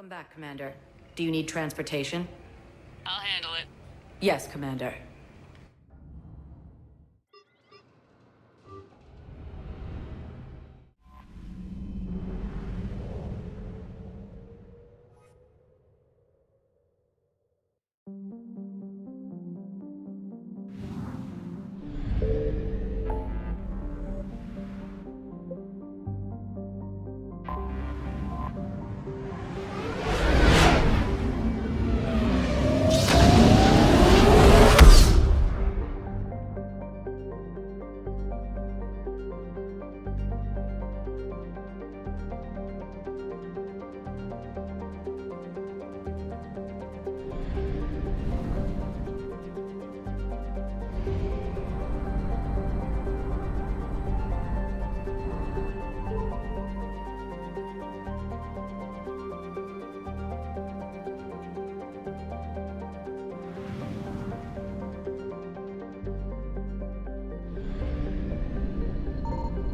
Welcome back, Commander. Do you need transportation? I'll handle it. Yes, Commander.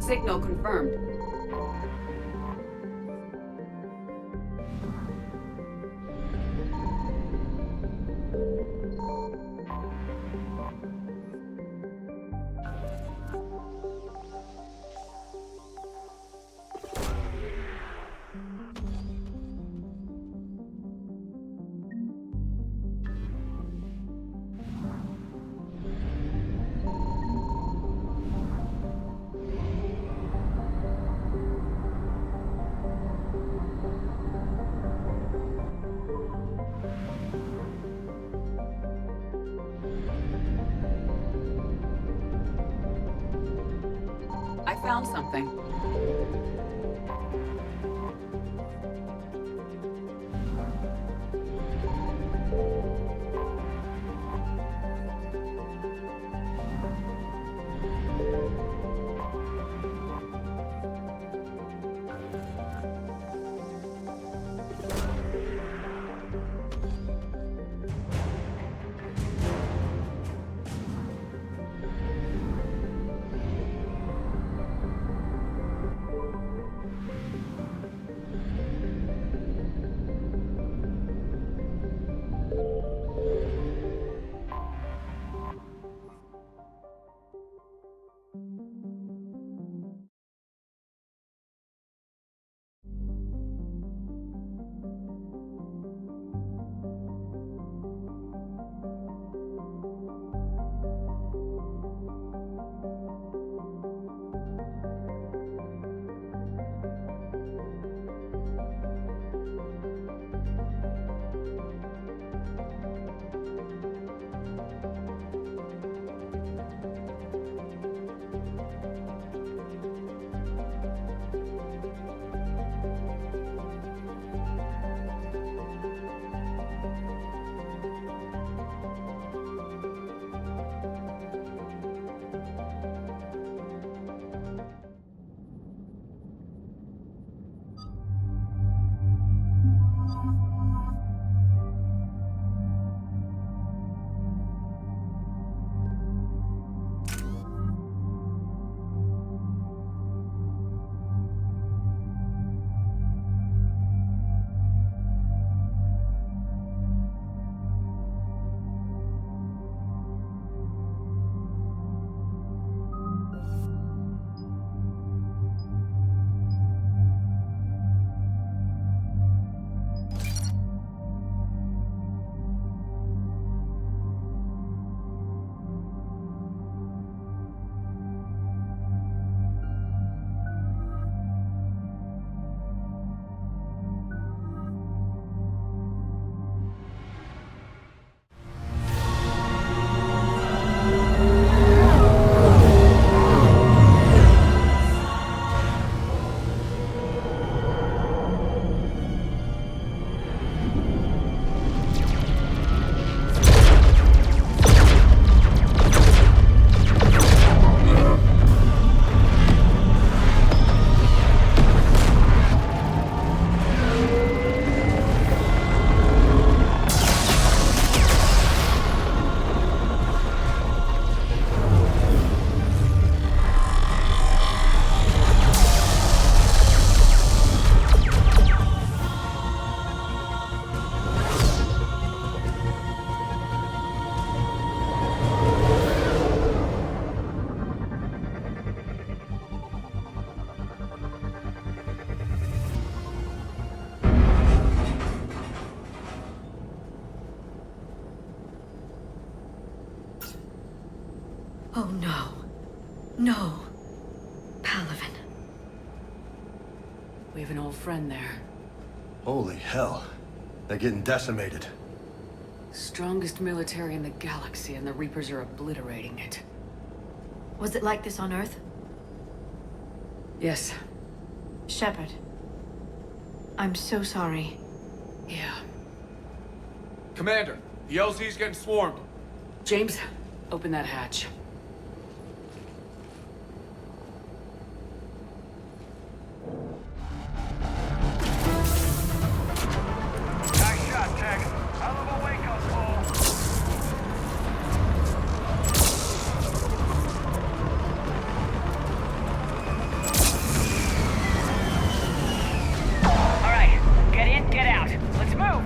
Signal confirmed. I found something. Oh no. No. Palaven. We have an old friend there. Holy hell. They're getting decimated. Strongest military in the galaxy, and the Reapers are obliterating it. Was it like this on Earth? Yes. Shepard. I'm so sorry. Yeah. Commander, the LZ's getting swarmed. James, open that hatch. Nice shot, Tech. Hell of a wake-up call. All right, get in, get out. Let's move.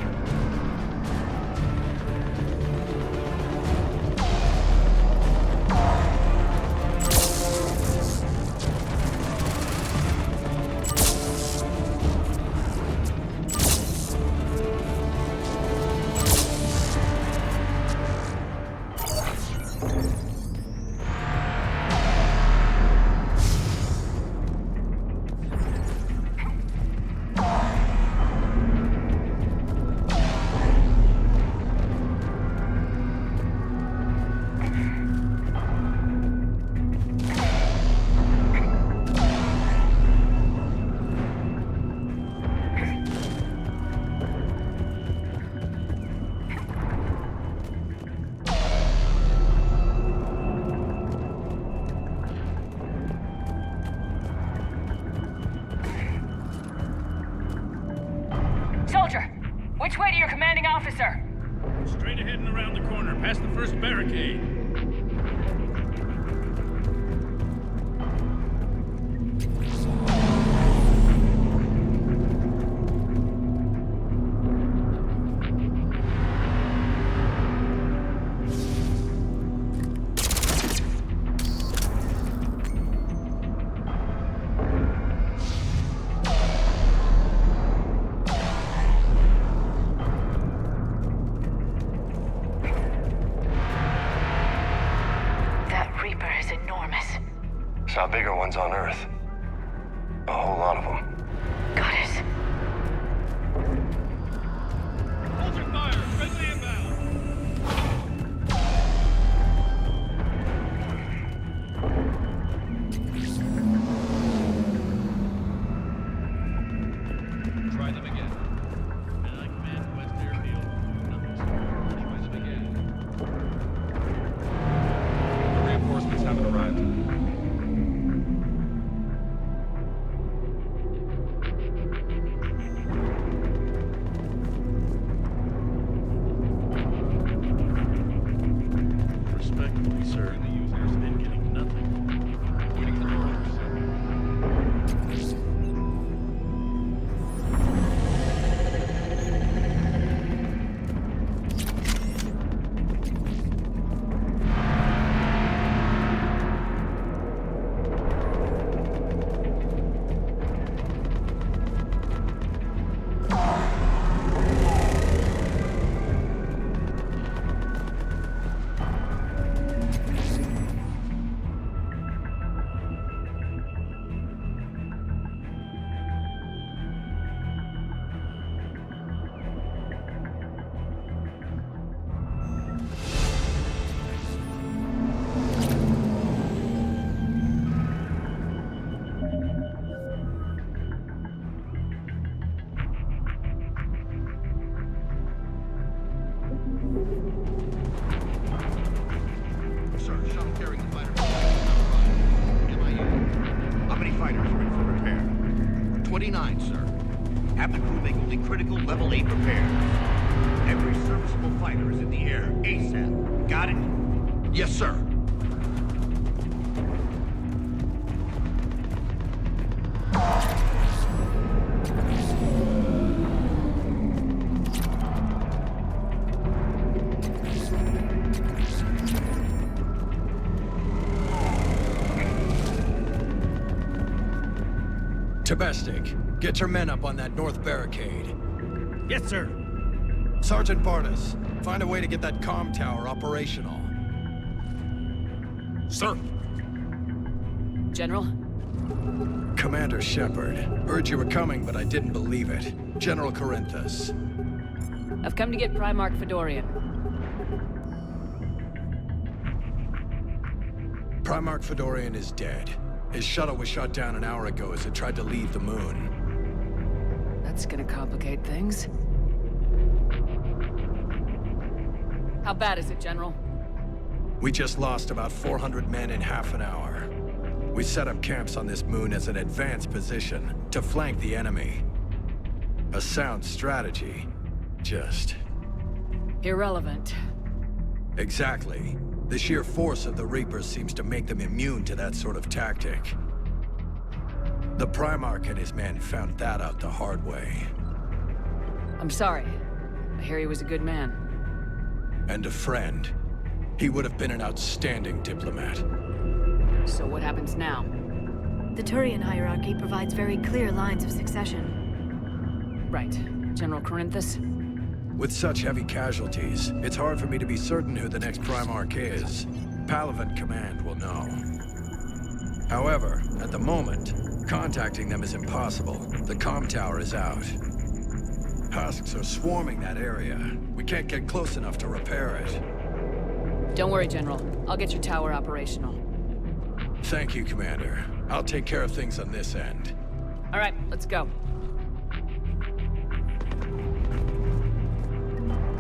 Soldier, which way to your commanding officer? Straight ahead and around the corner, past the first barricade. Saw bigger ones on Earth. A whole lot of them. Got it. Hold your fire! Friendly inbound! Try them again. And I command West Airfield. Nothing's try them again. The reinforcements haven't arrived. Respectfully, sir, the user's been getting nothing. Waiting for orders. Sir, shuttle carrying the fighter. MIU. How many fighters are in for repair? 29, sir. Have the crew make only critical level 8 repairs. Every serviceable fighter is in the air ASAP. Got it? Yes, sir. Tabestic, get your men up on that north barricade. Yes, sir. Sergeant Barnes, find a way to get that comm tower operational. Sir! General? Commander Shepard. Heard you were coming, but I didn't believe it. General Corinthus. I've come to get Primarch Fedorian. Primarch Fedorian is dead. His shuttle was shot down an hour ago as it tried to leave the moon. That's gonna complicate things. How bad is it, General? We just lost about 400 men in half an hour. We set up camps on this moon as an advanced position to flank the enemy. A sound strategy. Just... irrelevant. Exactly. The sheer force of the Reapers seems to make them immune to that sort of tactic. The Primarch and his men found that out the hard way. I'm sorry. I hear he was a good man. And a friend. He would have been an outstanding diplomat. So what happens now? The Turian hierarchy provides very clear lines of succession. Right. General Corinthus? With such heavy casualties, it's hard for me to be certain who the next Primarch is. Palaven Command will know. However, at the moment, contacting them is impossible. The comm tower is out. Husks are swarming that area. We can't get close enough to repair it. Don't worry, General. I'll get your tower operational. Thank you, Commander. I'll take care of things on this end. All right, let's go.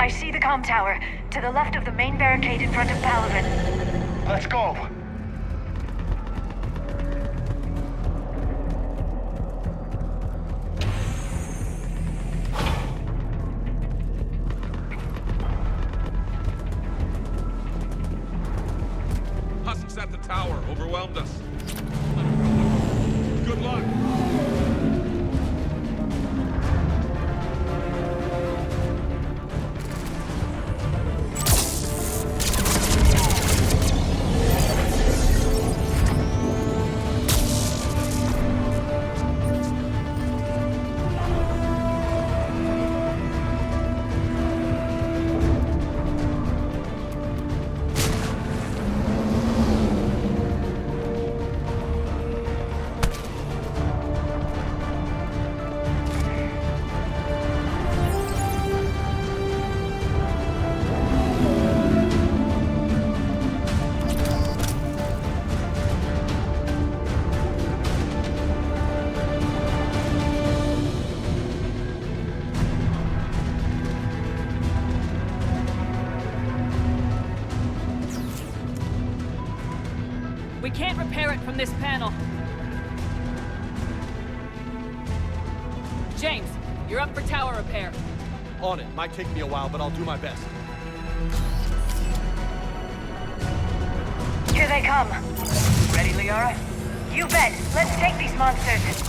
I see the comm tower, to the left of the main barricade in front of Palaven. Let's go! Husks at the tower overwhelmed us. Good luck! We can't repair it from this panel. James, you're up for tower repair. On it. Might take me a while, but I'll do my best. Here they come. Ready, Liara? You bet. Let's take these monsters.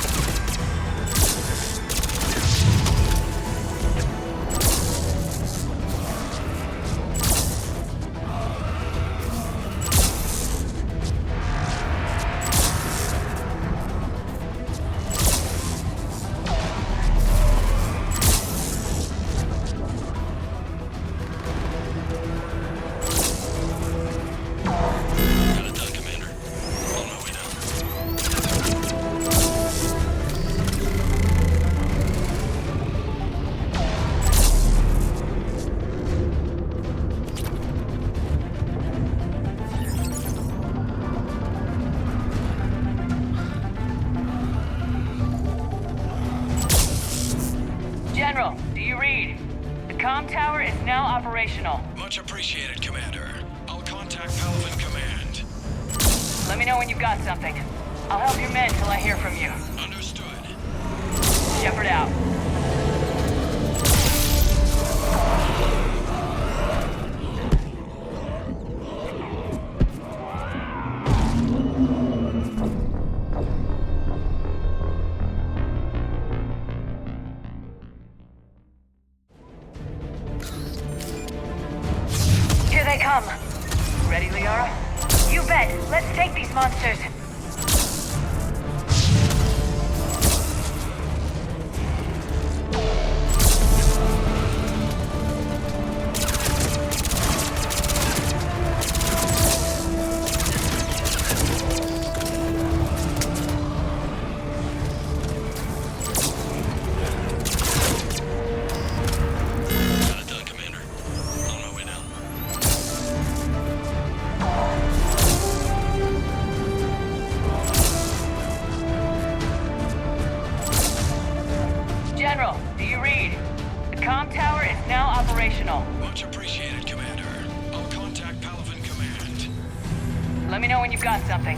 General, do you read? The comm tower is now operational. Much appreciated, Commander. I'll contact Palaven Command. Let me know when you've got something. I'll help your men till I hear from you. Understood. Shepard out. Here they come. Ready, Liara? You bet. Let's take these monsters. know when you've got something.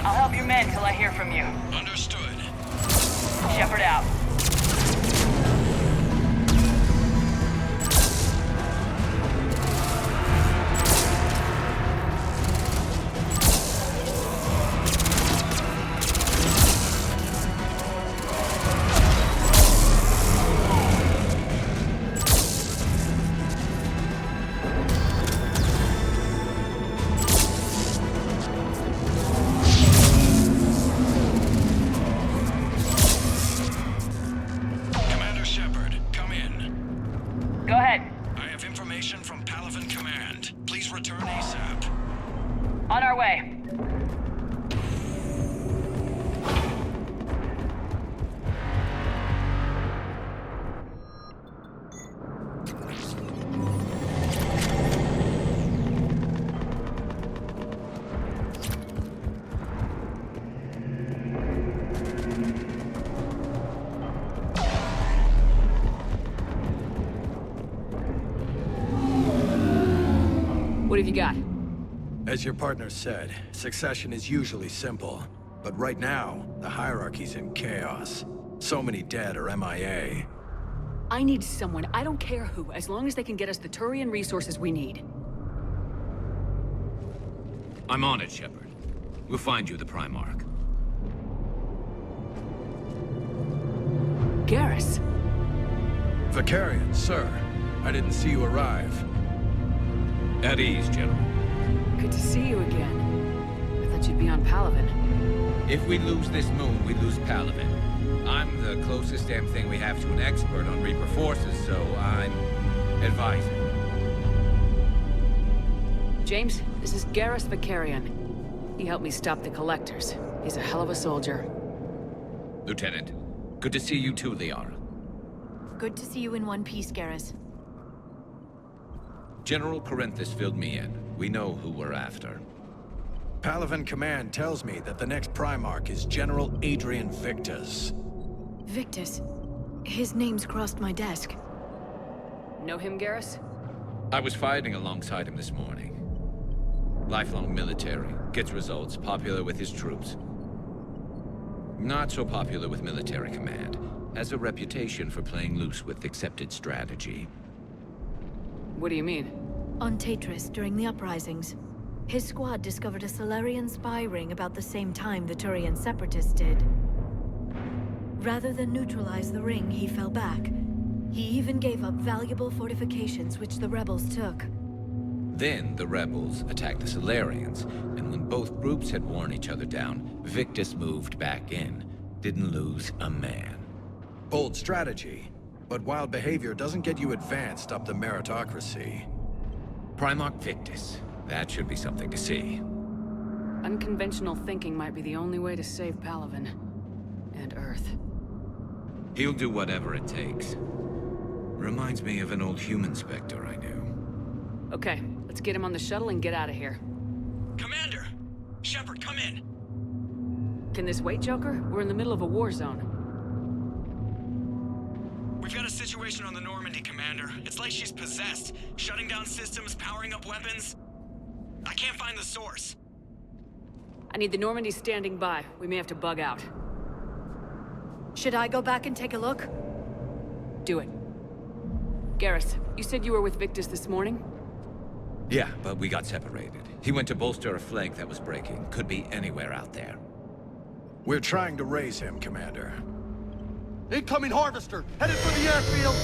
I'll help you mend till I hear from you. Understood. Shepard out. Go ahead. I have information from Palaven Command. Please return ASAP. On our way. What have you got? As your partner said, succession is usually simple. But right now, the hierarchy's in chaos. So many dead or MIA. I need someone, I don't care who, as long as they can get us the Turian resources we need. I'm on it, Shepard. We'll find you the Primarch. Garrus. Vicarian, sir. I didn't see you arrive. At ease, General. Good to see you again. I thought you'd be on Palaven. If we lose this moon, we lose Palaven. I'm the closest damn thing we have to an expert on Reaper forces, so I'm advising. James, this is Garrus Vicarian. He helped me stop the Collectors. He's a hell of a soldier. Lieutenant, good to see you too, Liara. Good to see you in one piece, Garrus. General Corinthus filled me in. We know who we're after. Palaven Command tells me that the next Primarch is General Adrian Victus. Victus? His name's crossed my desk. Know him, Garrus? I was fighting alongside him this morning. Lifelong military, gets results, popular with his troops. Not so popular with military command. Has a reputation for playing loose with accepted strategy. What do you mean? On Tatris, during the uprisings, his squad discovered a Solarian spy ring about the same time the Turian Separatists did. Rather than neutralize the ring, he fell back. He even gave up valuable fortifications which the rebels took. Then the rebels attacked the Solarians, and when both groups had worn each other down, Victus moved back in. Didn't lose a man. Bold strategy. But wild behavior doesn't get you advanced up the meritocracy. Primarch Victus. That should be something to see. Unconventional thinking might be the only way to save Palaven. And Earth. He'll do whatever it takes. Reminds me of an old human Spectre I knew. Okay, let's get him on the shuttle and get out of here. Commander! Shepard, come in! Can this wait, Joker? We're in the middle of a war zone. We've got a situation on the Normandy, Commander. It's like she's possessed. Shutting down systems, powering up weapons. I can't find the source. I need the Normandy standing by. We may have to bug out. Should I go back and take a look? Do it. Garrus, you said you were with Victus this morning? Yeah, but we got separated. He went to bolster a flank that was breaking. Could be anywhere out there. We're trying to raise him, Commander. Incoming harvester! Headed for the airfield!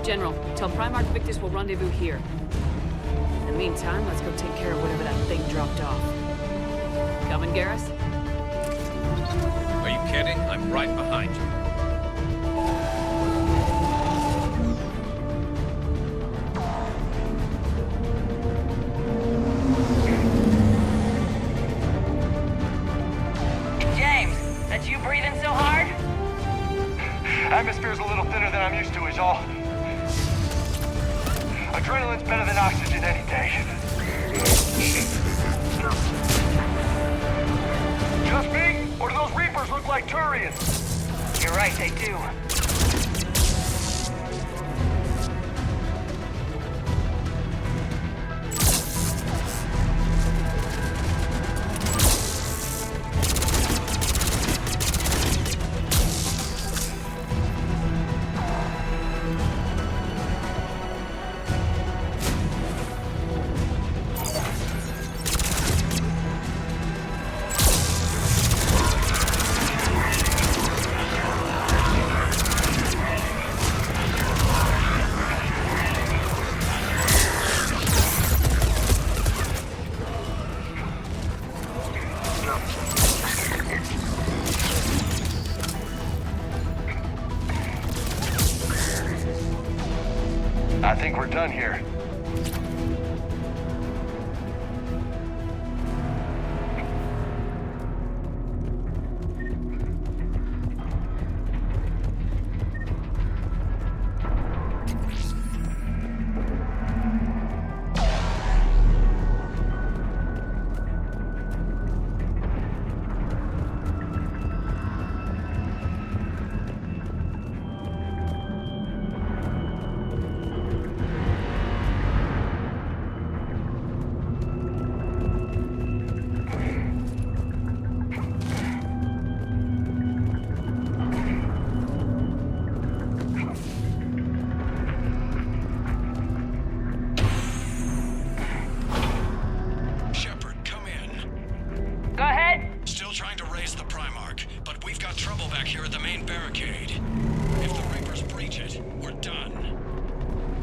General, tell Primarch Victus we'll rendezvous here. In the meantime, let's go take care of whatever that thing dropped off. Coming, Garrus? Are you kidding? I'm right behind you. You breathing so hard? Atmosphere's a little thinner than I'm used to, is all. Adrenaline's better than oxygen any day. Just me? Or do those Reapers look like Turians? You're right, they do. I think we're done here.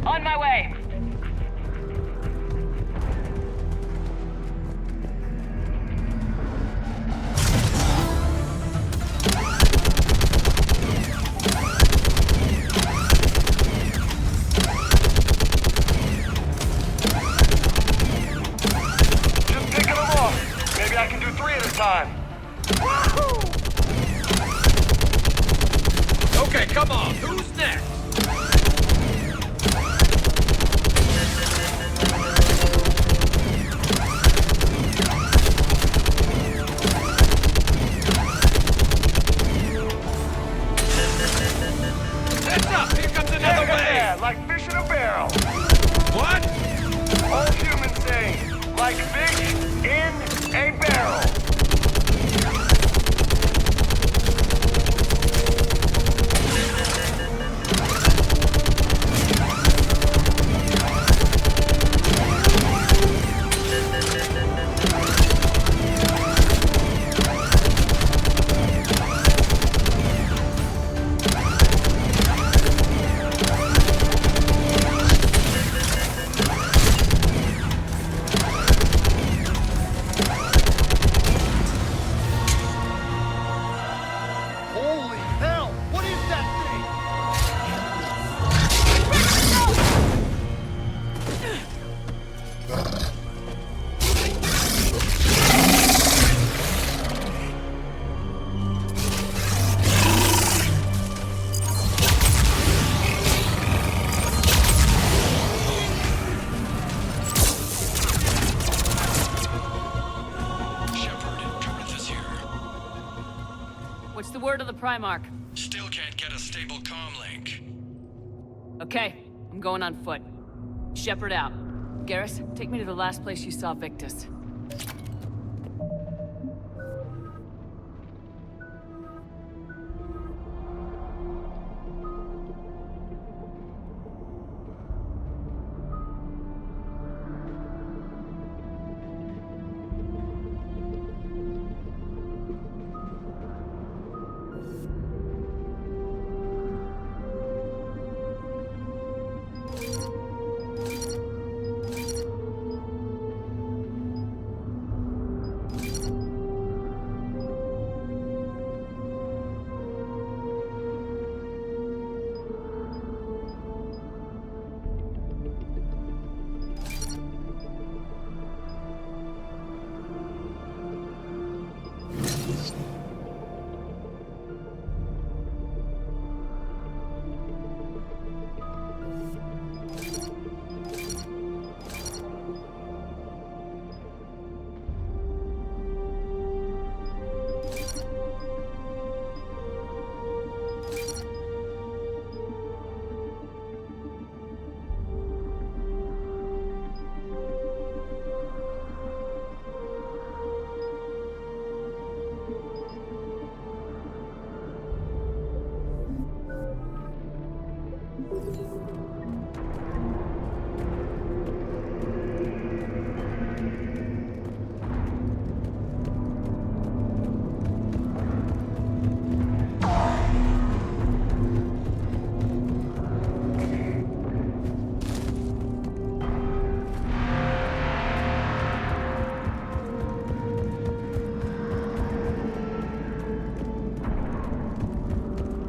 On my way. Just picking them off. Maybe I can do 3 at a time. Okay, come on. Who's next? Like fish in a barrel. What? All humans say, like fish in a barrel. What's the word of the Primarch? Still can't get a stable comm link. Okay, I'm going on foot. Shepard out. Garrus, take me to the last place you saw Victus.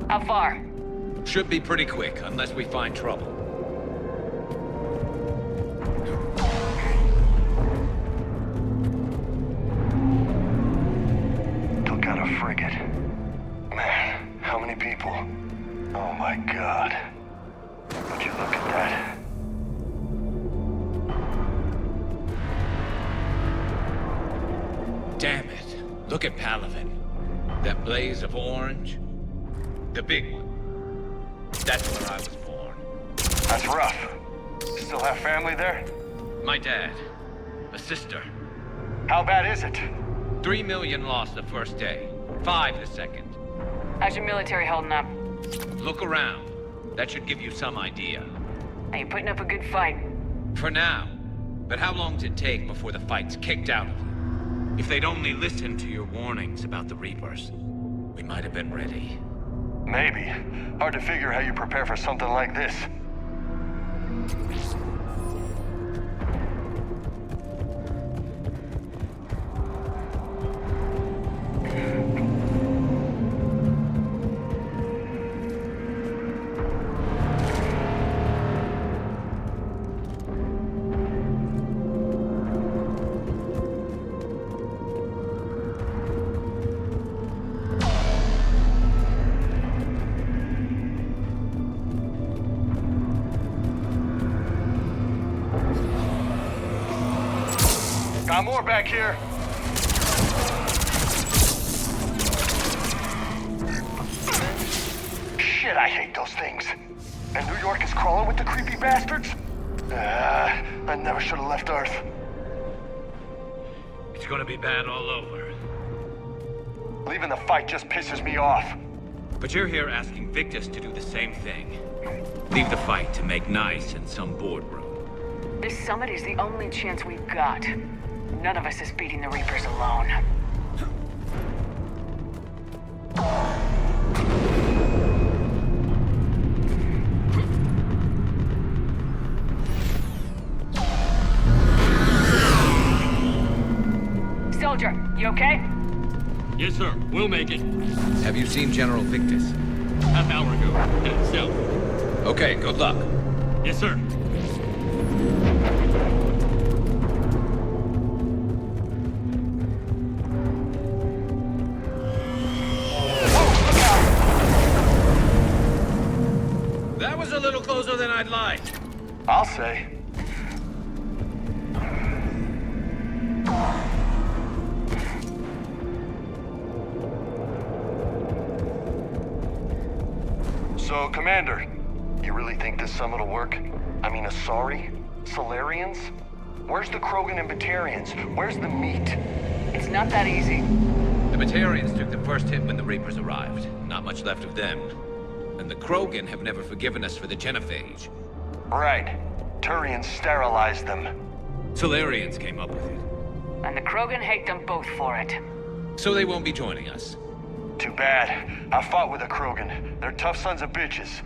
How far? Should be pretty quick, unless we find trouble. my God. Would you look at that? Damn it. Look at Palaven. That blaze of orange. The big one. That's where I was born. That's rough. Still have family there? My dad. A sister. How bad is it? 3 million lost the first day. 5 the second. How's your military holding up? Look around. That should give you some idea. Are you putting up a good fight? For now. But how long does it take before the fight's kicked out of you? If they'd only listened to your warnings about the Reapers, we might have been ready. Maybe. Hard to figure how you prepare for something like this. Got more back here. Shit, I hate those things. And New York is crawling with the creepy bastards? I never should have left Earth. It's gonna be bad all over. Leaving the fight just pisses me off. But you're here asking Victus to do the same thing. Leave the fight to make nice in some boardroom. This summit is the only chance we've got. None of us is beating the Reapers alone. Soldier, you okay? Yes, sir. We'll make it. Have you seen General Victus? Half hour ago. Headed south. Okay, good luck. Yes, sir. That was a little closer than I'd like. I'll say. So, Commander, you really think this summit will work? I mean, Asari? Solarians? Where's the Krogan and Batarians? Where's the meat? It's not that easy. The Batarians took the first hit when the Reapers arrived. Not much left of them. And the Krogan have never forgiven us for the genophage. Right. Turians sterilized them. Solarians came up with it. And the Krogan hate them both for it. So they won't be joining us. Too bad. I fought with a Krogan. They're tough sons of bitches.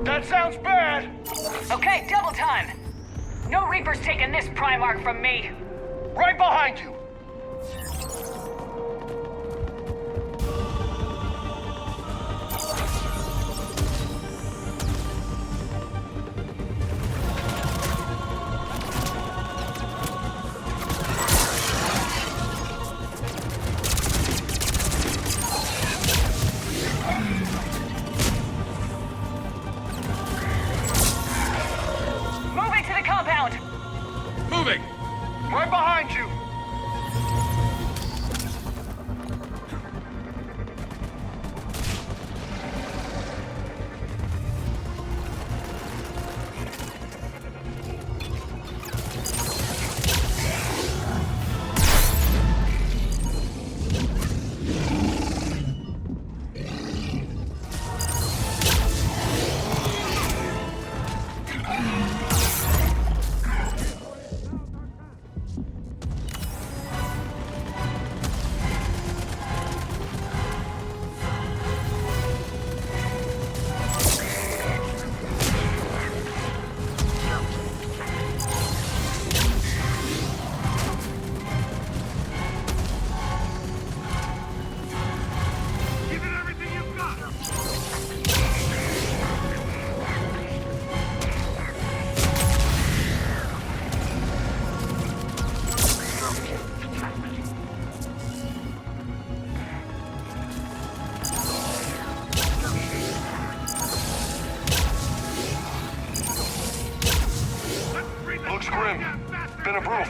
That sounds bad! Okay, double time! No Reaper's taking this Primarch from me! Right behind you! Moving! Right behind you!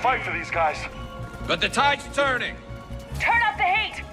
fight for these guys. But the tide's turning. Turn up the heat!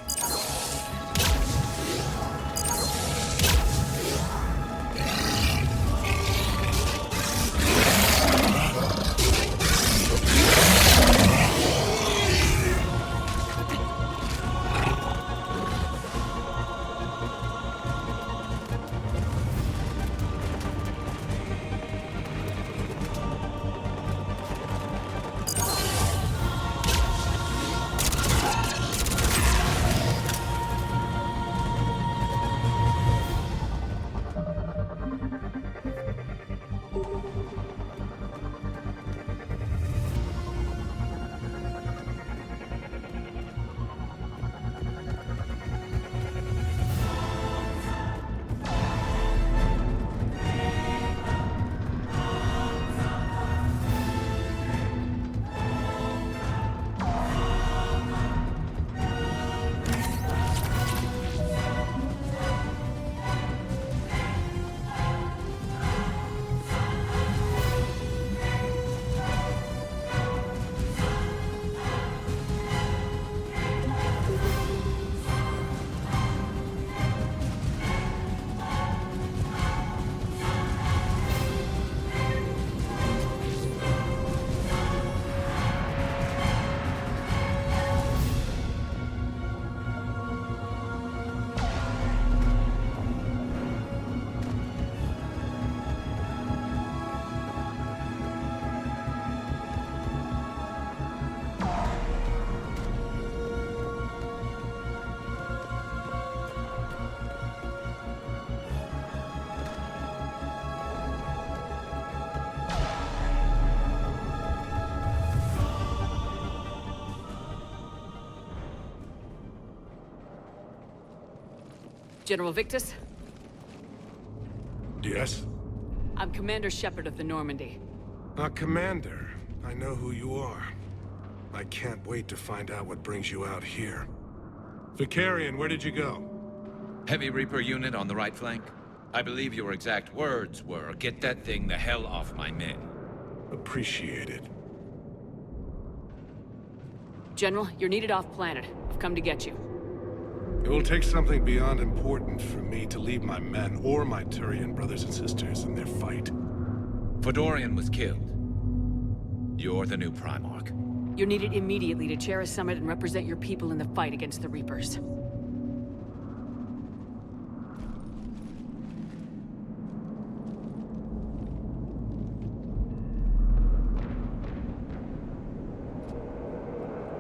General Victus? Yes? I'm Commander Shepard of the Normandy. Commander. I know who you are. I can't wait to find out what brings you out here. Vicarian, where did you go? Heavy Reaper unit on the right flank. I believe your exact words were, "Get that thing the hell off my men." Appreciated. General, you're needed off-planet. I've come to get you. It will take something beyond important for me to leave my men or my Turian brothers and sisters in their fight. Fedorian was killed. You're the new Primarch. You're needed immediately to chair a summit and represent your people in the fight against the Reapers.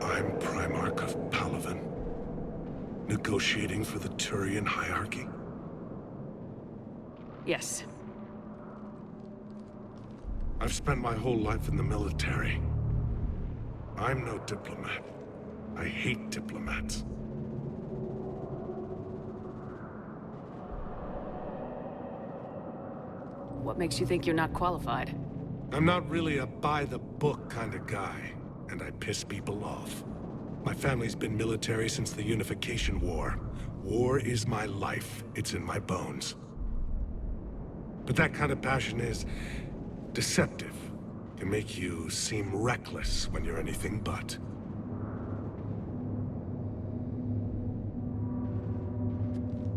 I'm Primarch of Palaven. Negotiating for the Turian hierarchy? Yes. I've spent my whole life in the military. I'm no diplomat. I hate diplomats. What makes you think you're not qualified? I'm not really a by-the-book kind of guy, and I piss people off. My family's been military since the Unification War. War is my life. It's in my bones. But that kind of passion is deceptive. Can make you seem reckless when you're anything but.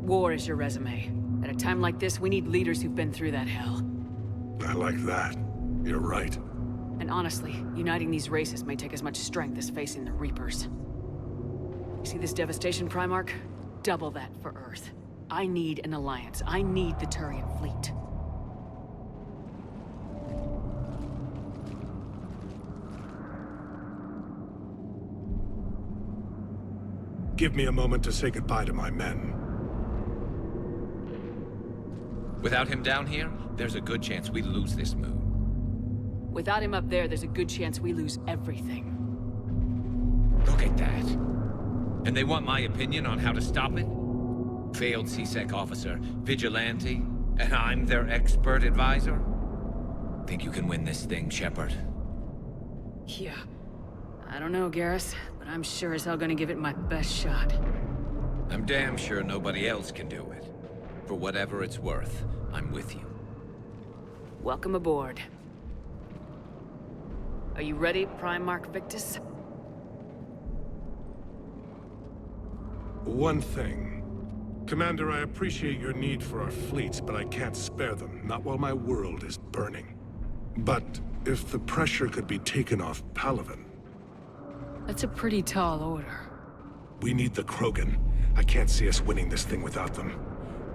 War is your resume. At a time like this, we need leaders who've been through that hell. I like that. You're right. And honestly, uniting these races may take as much strength as facing the Reapers. You see this devastation, Primarch? Double that for Earth. I need an alliance. I need the Turian fleet. Give me a moment to say goodbye to my men. Without him down here, there's a good chance we lose this move. Without him up there's a good chance we lose everything. Look at that. And they want my opinion on how to stop it? Failed C-Sec officer, vigilante, and I'm their expert advisor? Think you can win this thing, Shepard? Yeah. I don't know, Garrus, but I'm sure as hell gonna give it my best shot. I'm damn sure nobody else can do it. For whatever it's worth, I'm with you. Welcome aboard. Are you ready, Primarch Victus? One thing. Commander, I appreciate your need for our fleets, but I can't spare them, not while my world is burning. But if the pressure could be taken off Palaven... That's a pretty tall order. We need the Krogan. I can't see us winning this thing without them.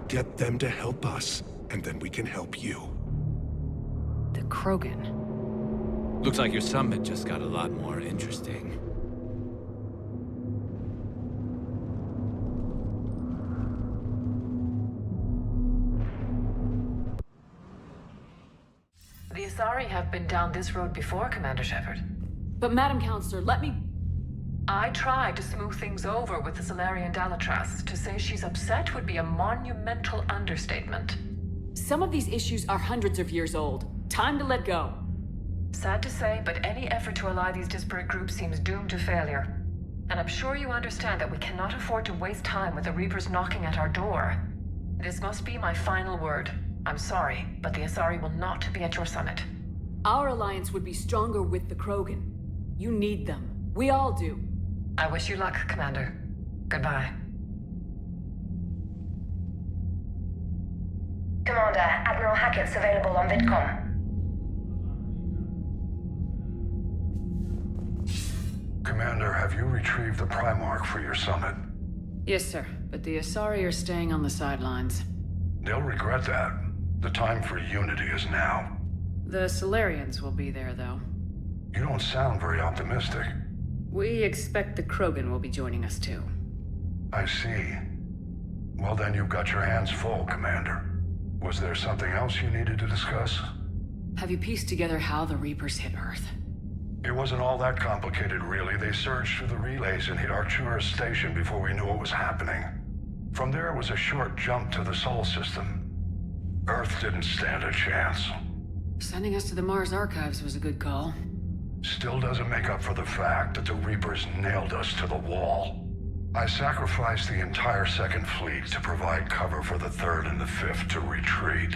Get them to help us, and then we can help you. The Krogan? Looks like your summit just got a lot more interesting. The Asari have been down this road before, Commander Shepard. But Madam Counselor, let me... I tried to smooth things over with the Salarian Dalatras. To say she's upset would be a monumental understatement. Some of these issues are hundreds of years old. Time to let go. Sad to say, but any effort to ally these disparate groups seems doomed to failure. And I'm sure you understand that we cannot afford to waste time with the Reapers knocking at our door. This must be my final word. I'm sorry, but the Asari will not be at your summit. Our alliance would be stronger with the Krogan. You need them. We all do. I wish you luck, Commander. Goodbye. Commander, Admiral Hackett's available on VidCom. Commander, have you retrieved the Primarch for your summit? Yes, sir. But the Asari are staying on the sidelines. They'll regret that. The time for unity is now. The Solarians will be there, though. You don't sound very optimistic. We expect the Krogan will be joining us, too. I see. Well, then you've got your hands full, Commander. Was there something else you needed to discuss? Have you pieced together how the Reapers hit Earth? It wasn't all that complicated, really. They surged through the relays and hit Artura's station before we knew what was happening. From there was a short jump to the Sol system. Earth didn't stand a chance. Sending us to the Mars Archives was a good call. Still doesn't make up for the fact that the Reapers nailed us to the wall. I sacrificed the entire Second Fleet to provide cover for the Third and the Fifth to retreat.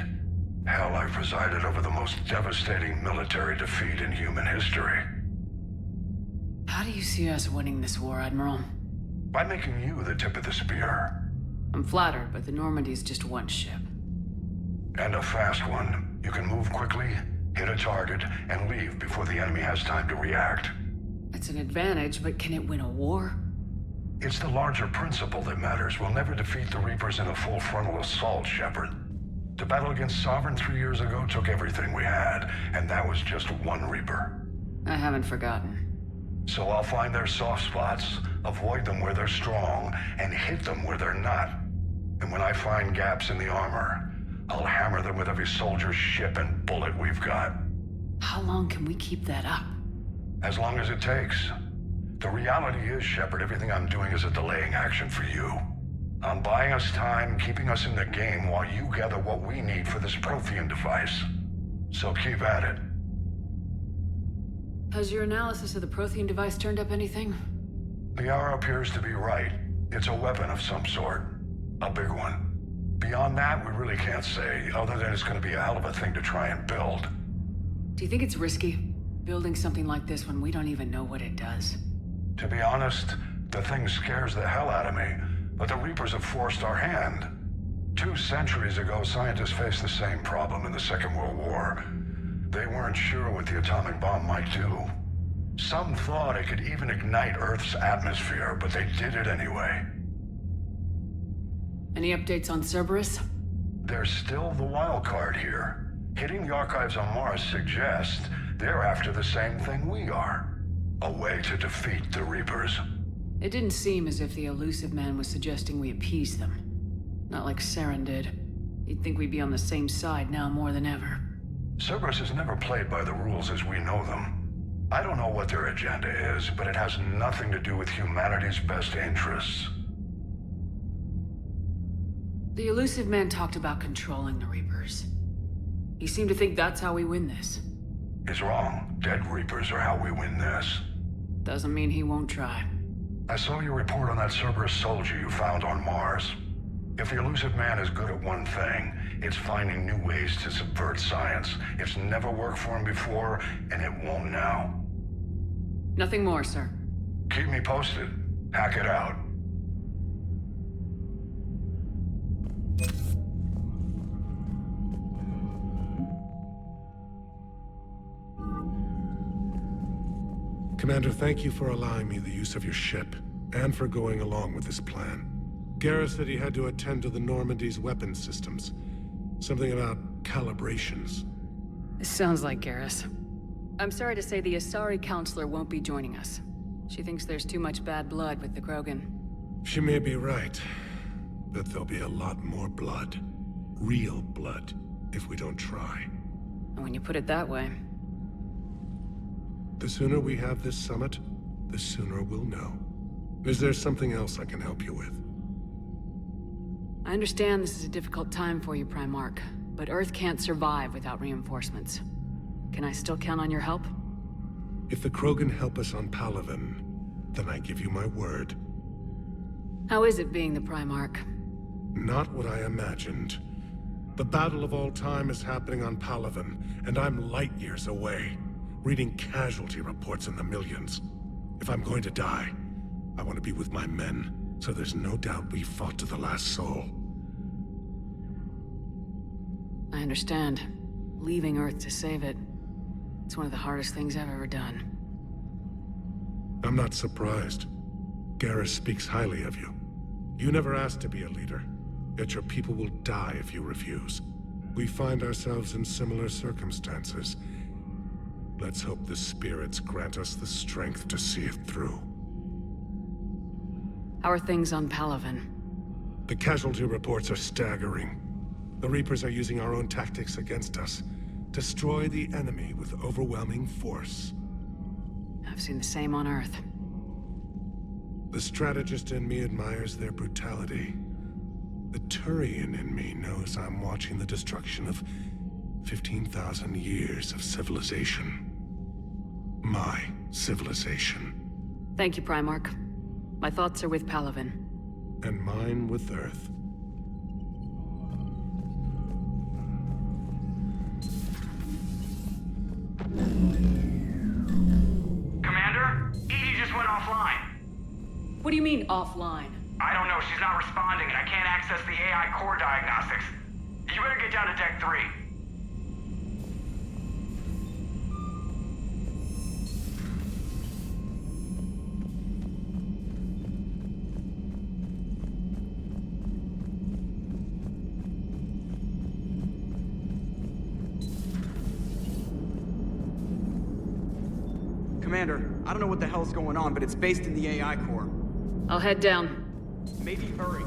Hell, I presided over the most devastating military defeat in human history. How do you see us winning this war, Admiral? By making you the tip of the spear. I'm flattered, but the Normandy's just one ship. And a fast one. You can move quickly, hit a target, and leave before the enemy has time to react. It's an advantage, but can it win a war? It's the larger principle that matters. We'll never defeat the Reapers in a full frontal assault, Shepard. The battle against Sovereign 3 years ago took everything we had, and that was just one Reaper. I haven't forgotten. So I'll find their soft spots, avoid them where they're strong, and hit them where they're not. And when I find gaps in the armor, I'll hammer them with every soldier, ship, and bullet we've got. How long can we keep that up? As long as it takes. The reality is, Shepard, everything I'm doing is a delaying action for you. I'm buying us time, keeping us in the game while you gather what we need for this Prothean device. So keep at it. Has your analysis of the Prothean device turned up anything? The hour appears to be right. It's a weapon of some sort. A big one. Beyond that, we really can't say, other than it's going to be a hell of a thing to try and build. Do you think it's risky, building something like this when we don't even know what it does? To be honest, the thing scares the hell out of me, but the Reapers have forced our hand. 2 centuries ago, scientists faced the same problem in the Second World War. They weren't sure what the atomic bomb might do. Some thought it could even ignite Earth's atmosphere, but they did it anyway. Any updates on Cerberus? There's still the wild card here. Hitting the archives on Mars suggests they're after the same thing we are. A way to defeat the Reapers. It didn't seem as if the elusive man was suggesting we appease them. Not like Saren did. You'd think we'd be on the same side now more than ever. Cerberus has never played by the rules as we know them. I don't know what their agenda is, but it has nothing to do with humanity's best interests. The elusive man talked about controlling the Reapers. He seemed to think that's how we win this. He's wrong. Dead Reapers are how we win this. Doesn't mean he won't try. I saw your report on that Cerberus soldier you found on Mars. If the elusive man is good at one thing, it's finding new ways to subvert science. It's never worked for him before, and it won't now. Nothing more, sir. Keep me posted. Hack it out. Commander, thank you for allowing me the use of your ship, and for going along with this plan. Garrus said he had to attend to the Normandy's weapons systems. Something about calibrations. This sounds like Garrus. I'm sorry to say the Asari Counselor won't be joining us. She thinks there's too much bad blood with the Krogan. She may be right, but there'll be a lot more blood. Real blood, if we don't try. And when you put it that way... The sooner we have this summit, the sooner we'll know. Is there something else I can help you with? I understand this is a difficult time for you, Primarch, but Earth can't survive without reinforcements. Can I still count on your help? If the Krogan help us on Palaven, then I give you my word. How is it being the Primarch? Not what I imagined. The battle of all time is happening on Palaven, and I'm light years away, reading casualty reports in the millions. If I'm going to die, I want to be with my men, so there's no doubt we fought to the last soul. I understand. Leaving Earth to save it. It's one of the hardest things I've ever done. I'm not surprised. Garrus speaks highly of you. You never asked to be a leader, yet your people will die if you refuse. We find ourselves in similar circumstances. Let's hope the spirits grant us the strength to see it through. How are things on Palaven? The casualty reports are staggering. The Reapers are using our own tactics against us. Destroy the enemy with overwhelming force. I've seen the same on Earth. The strategist in me admires their brutality. The Turian in me knows I'm watching the destruction of 15,000 years of civilization. My civilization. Thank you, Primarch. My thoughts are with Palaven. And mine with Earth. Commander? Edie just went offline. What do you mean, offline? I don't know, she's not responding, and I can't access the AI core diagnostics. You better get down to Deck 3. Commander, I don't know what the hell's going on, but it's based in the AI core. I'll head down. Maybe hurry.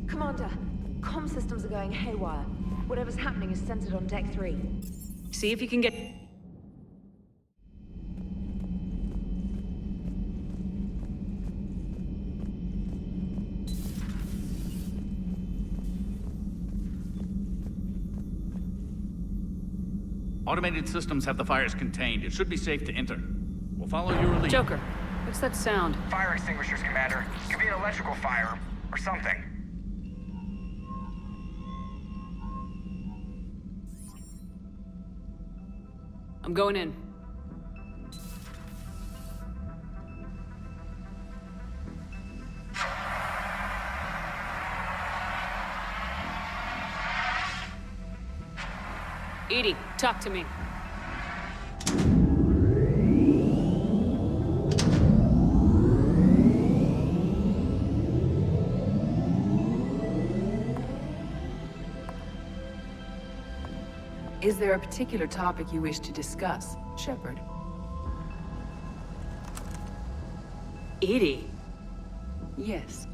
Commander, comm systems are going haywire. Whatever's happening is centered on Deck 3. See if you can get... Automated systems have the fires contained. It should be safe to enter. We'll follow your lead. Joker, what's that sound? Fire extinguishers, Commander. Could be an electrical fire, or something. I'm going in. Edie, talk to me. Is there a particular topic you wish to discuss, Shepard? Edie? Yes.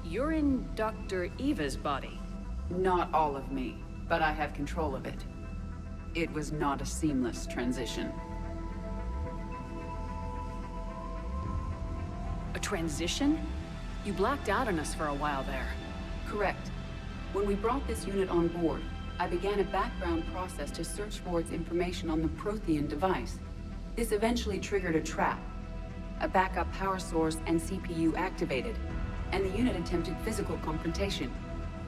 You're in Dr. Eva's body. Not all of me, but I have control of it. It was not a seamless transition. A transition? You blacked out on us for a while there. Correct. When we brought this unit on board, I began a background process to search for its information on the Prothean device. This eventually triggered a trap. A backup power source and CPU activated, and the unit attempted physical confrontation.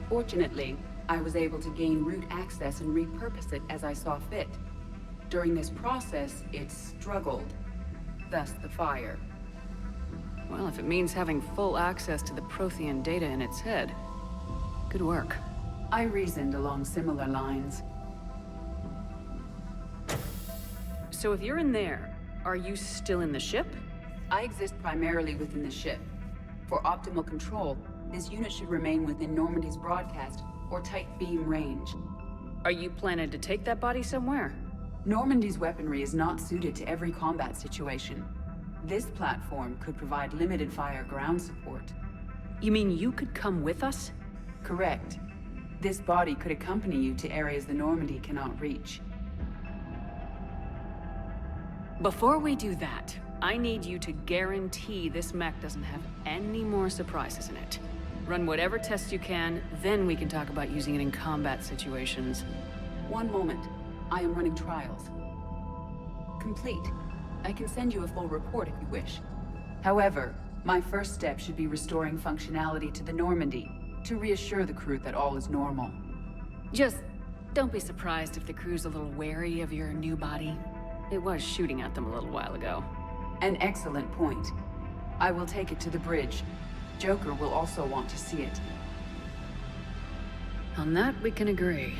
Fortunately, I was able to gain root access and repurpose it as I saw fit. During this process, it struggled. Thus the fire. Well, if it means having full access to the Prothean data in its head, good work. I reasoned along similar lines. So if you're in there, are you still in the ship? I exist primarily within the ship. For optimal control, this unit should remain within Normandy's broadcast or tight beam range. Are you planning to take that body somewhere? Normandy's weaponry is not suited to every combat situation. This platform could provide limited fire ground support. You mean you could come with us? Correct. This body could accompany you to areas the Normandy cannot reach. Before we do that, I need you to guarantee this mech doesn't have any more surprises in it. Run whatever tests you can, then we can talk about using it in combat situations. One moment. I am running trials. Complete. I can send you a full report if you wish. However, my first step should be restoring functionality to the Normandy, to reassure the crew that all is normal. Just don't be surprised if the crew's a little wary of your new body. It was shooting at them a little while ago. An excellent point. I will take it to the bridge. Joker will also want to see it. On that, we can agree.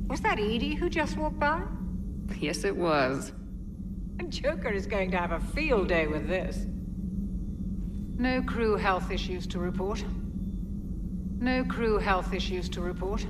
Was that Edie who just walked by? Yes, it was. Joker is going to have a field day with this. No crew health issues to report. No crew health issues to report.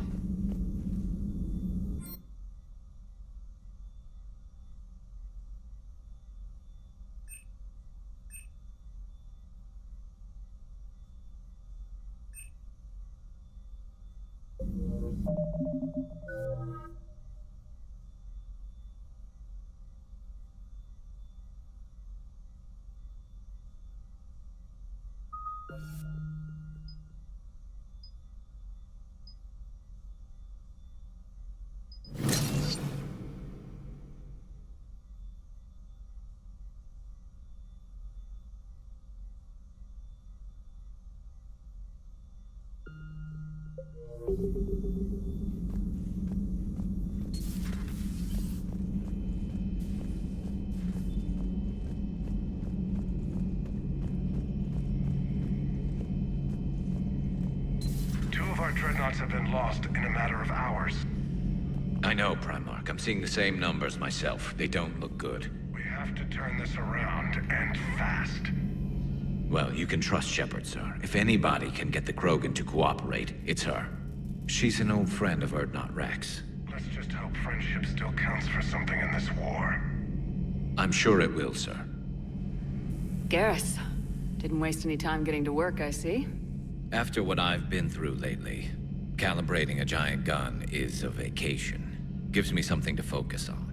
Our dreadnoughts have been lost in a matter of hours. I know, Primarch. I'm seeing the same numbers myself. They don't look good. We have to turn this around, and fast. Well, you can trust Shepard, sir. If anybody can get the Krogan to cooperate, it's her. She's an old friend of Urdnot Rex. Let's just hope friendship still counts for something in this war. I'm sure it will, sir. Garrus. Didn't waste any time getting to work, I see. After what I've been through lately, calibrating a giant gun is a vacation. Gives me something to focus on.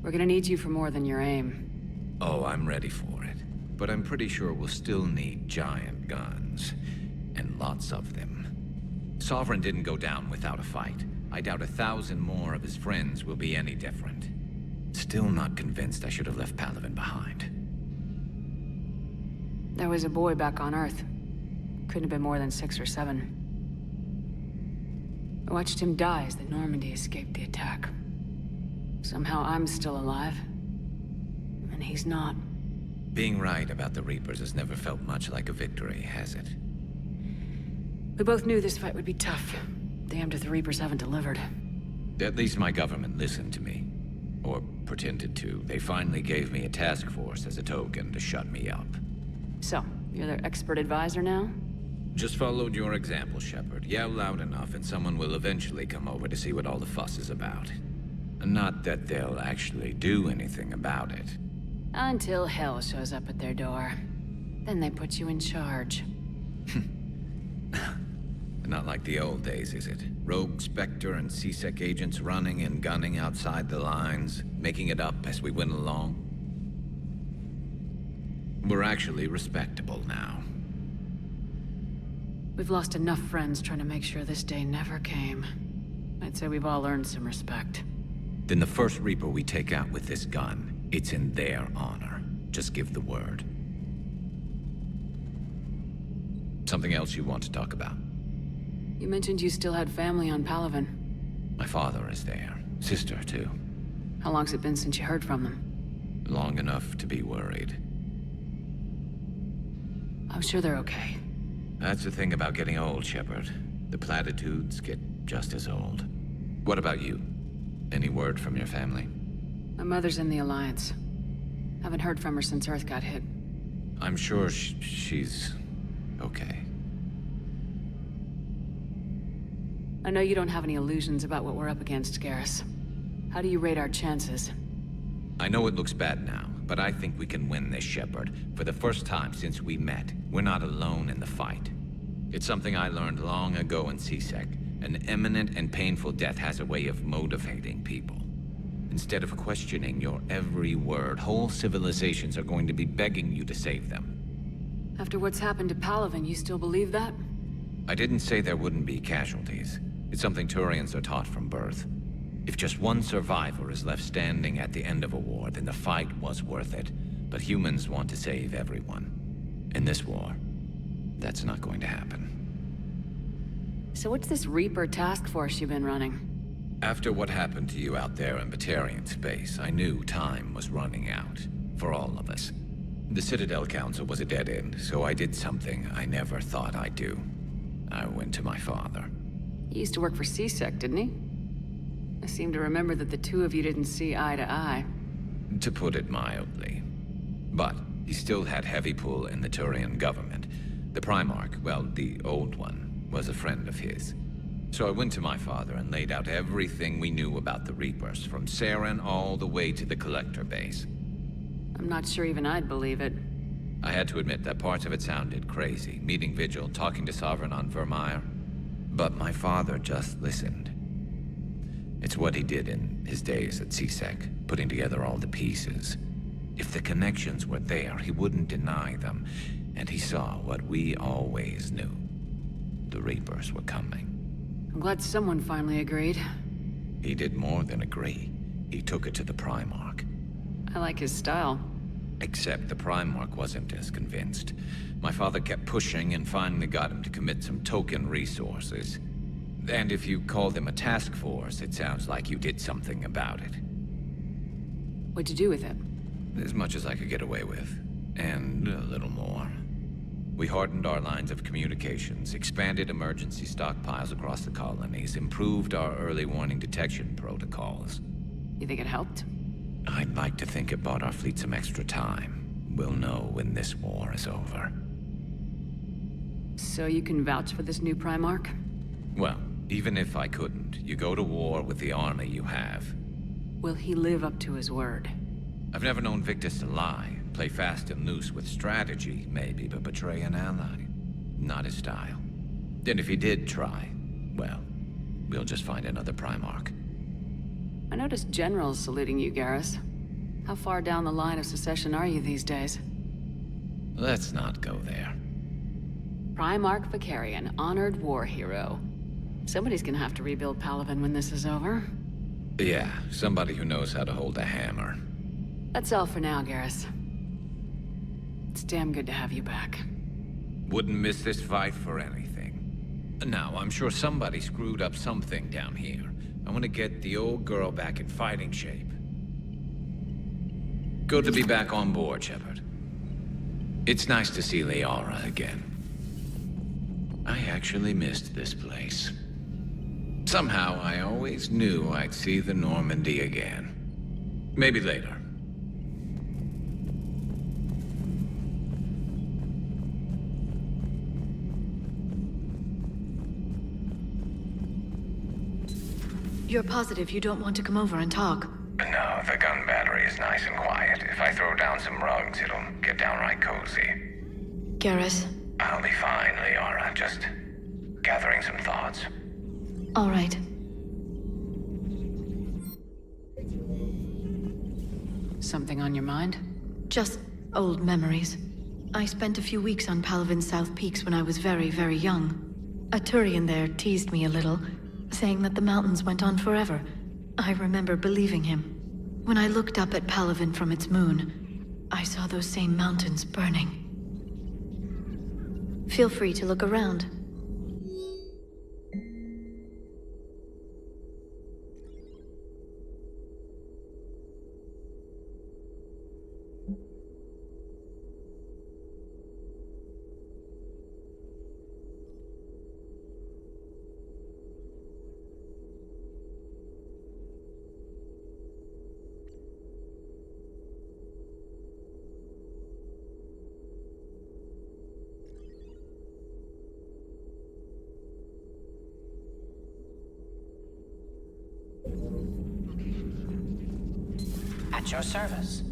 We're gonna need you for more than your aim. Oh, I'm ready for it. But I'm pretty sure we'll still need giant guns. And lots of them. Sovereign didn't go down without a fight. I doubt 1,000 more of his friends will be any different. Still not convinced I should have left Palaven behind. There was a boy back on Earth. Couldn't have been more than 6 or 7. I watched him die as the Normandy escaped the attack. Somehow I'm still alive. And he's not. Being right about the Reapers has never felt much like a victory, has it? We both knew this fight would be tough. Damned if the Reapers haven't delivered. At least my government listened to me. Or pretended to. They finally gave me a task force as a token to shut me up. So, you're their expert advisor now? Just followed your example, Shepard. Yell loud enough and someone will eventually come over to see what all the fuss is about. Not that they'll actually do anything about it. Until hell shows up at their door. Then they put you in charge. Not like the old days, is it? Rogue Spectre and C-Sec agents running and gunning outside the lines, making it up as we went along. We're actually respectable now. We've lost enough friends trying to make sure this day never came. I'd say we've all earned some respect. Then the first Reaper we take out with this gun, it's in their honor. Just give the word. Something else you want to talk about? You mentioned you still had family on Palaven. My father is there. Sister, too. How long's it been since you heard from them? Long enough to be worried. I'm sure they're okay. That's the thing about getting old, Shepard. The platitudes get just as old. What about you? Any word from your family? My mother's in the Alliance. Haven't heard from her since Earth got hit. I'm sure she's okay. I know you don't have any illusions about what we're up against, Garrus. How do you rate our chances? I know it looks bad now, but I think we can win this, Shepard. For the first time since we met, we're not alone in the fight. It's something I learned long ago in C-Sec. An imminent and painful death has a way of motivating people. Instead of questioning your every word, whole civilizations are going to be begging you to save them. After what's happened to Palaven, you still believe that? I didn't say there wouldn't be casualties. It's something Turians are taught from birth. If just one survivor is left standing at the end of a war, then the fight was worth it. But humans want to save everyone. In this war, that's not going to happen. So what's this Reaper task force you've been running? After what happened to you out there in Batarian space, I knew time was running out. For all of us. The Citadel Council was a dead end, so I did something I never thought I'd do. I went to my father. He used to work for C-Sec, didn't he? I seem to remember that the two of you didn't see eye to eye. To put it mildly. But he still had heavy pull in the Turian government. The Primarch, well, the old one, was a friend of his. So I went to my father and laid out everything we knew about the Reapers, from Saren all the way to the Collector base. I'm not sure even I'd believe it. I had to admit that parts of it sounded crazy, meeting Vigil, talking to Sovereign on Vermeer. But my father just listened. It's what he did in his days at C-Sec, putting together all the pieces. If the connections were there, he wouldn't deny them. And he saw what we always knew. The Reapers were coming. I'm glad someone finally agreed. He did more than agree. He took it to the Primarch. I like his style. Except the Primarch wasn't as convinced. My father kept pushing and finally got him to commit some token resources. And if you call them a task force, it sounds like you did something about it. What'd you do with it? As much as I could get away with. And a little more. We hardened our lines of communications, expanded emergency stockpiles across the colonies, improved our early warning detection protocols. You think it helped? I'd like to think it bought our fleet some extra time. We'll know when this war is over. So you can vouch for this new Primarch? Well, even if I couldn't, you go to war with the army you have. Will he live up to his word? I've never known Victus to lie. Play fast and loose with strategy, maybe, but betray an ally. Not his style. And if he did try, well, we'll just find another Primarch. I noticed generals saluting you, Garrus. How far down the line of succession are you these days? Let's not go there. Primarch Vicarian, honored war hero. Somebody's gonna have to rebuild Palaven when this is over. Yeah, somebody who knows how to hold a hammer. That's all for now, Garrus. It's damn good to have you back. Wouldn't miss this fight for anything. Now, I'm sure somebody screwed up something down here. I want to get the old girl back in fighting shape. Good to be back on board, Shepard. It's nice to see Liara again. I actually missed this place. Somehow, I always knew I'd see the Normandy again. Maybe later. You're positive you don't want to come over and talk? No, the gun battery is nice and quiet. If I throw down some rugs, it'll get downright cozy. Garrus? I'll be fine, Liara. Just gathering some thoughts. All right. Something on your mind? Just old memories. I spent a few weeks on Palaven's South Peaks when I was very, very young. A Turian there teased me a little, saying that the mountains went on forever. I remember believing him. When I looked up at Palaven from its moon, I saw those same mountains burning. Feel free to look around. At your service.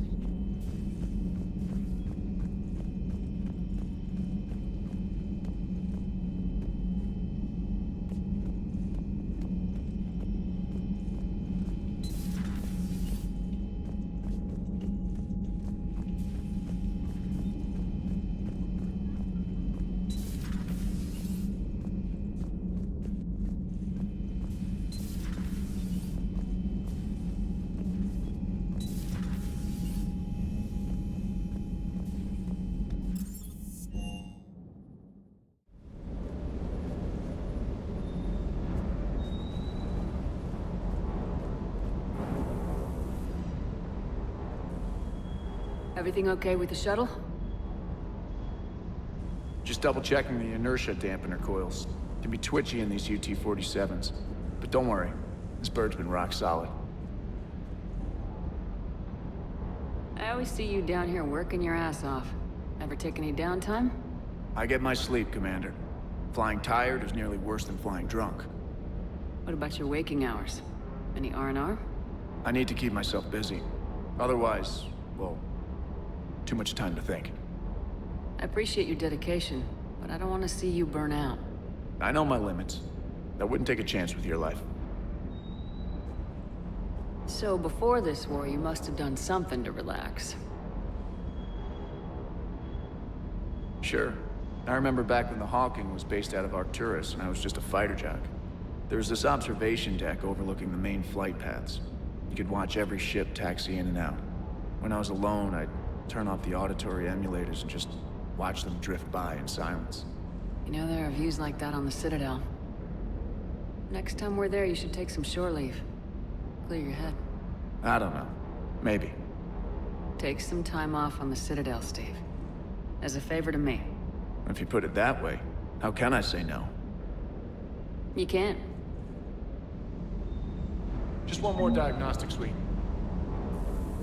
Everything okay with the shuttle? Just double-checking the inertia dampener coils. Can be twitchy in these UT-47s. But don't worry, this bird's been rock solid. I always see you down here working your ass off. Ever take any downtime? I get my sleep, Commander. Flying tired is nearly worse than flying drunk. What about your waking hours? Any R&R? I need to keep myself busy. Otherwise, well, too much time to think. I appreciate your dedication, but I don't want to see you burn out. I know my limits. I wouldn't take a chance with your life. So before this war, you must have done something to relax. Sure. I remember back when the Hawking was based out of Arcturus and I was just a fighter jock. There was this observation deck overlooking the main flight paths. You could watch every ship taxi in and out. When I was alone, I'd turn off the auditory emulators and just watch them drift by in silence. You know, there are views like that on the Citadel. Next time we're there, you should take some shore leave. Clear your head. I don't know. Maybe. Take some time off on the Citadel, Steve. As a favor to me. If you put it that way, how can I say no? You can't. Just one more diagnostic suite.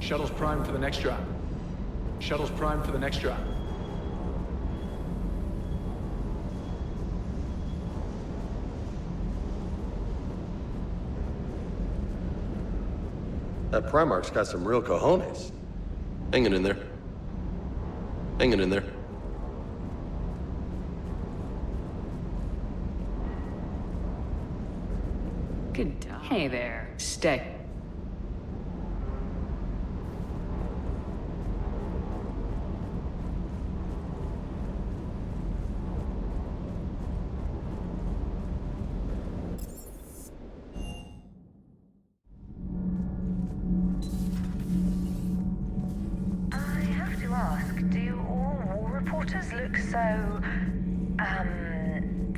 Shuttle's primed for the next drop. Shuttle's primed for the next drop. That Primarch's got some real cojones. Hanging in there. Hanging in there. Good dog. Hey there. Stay.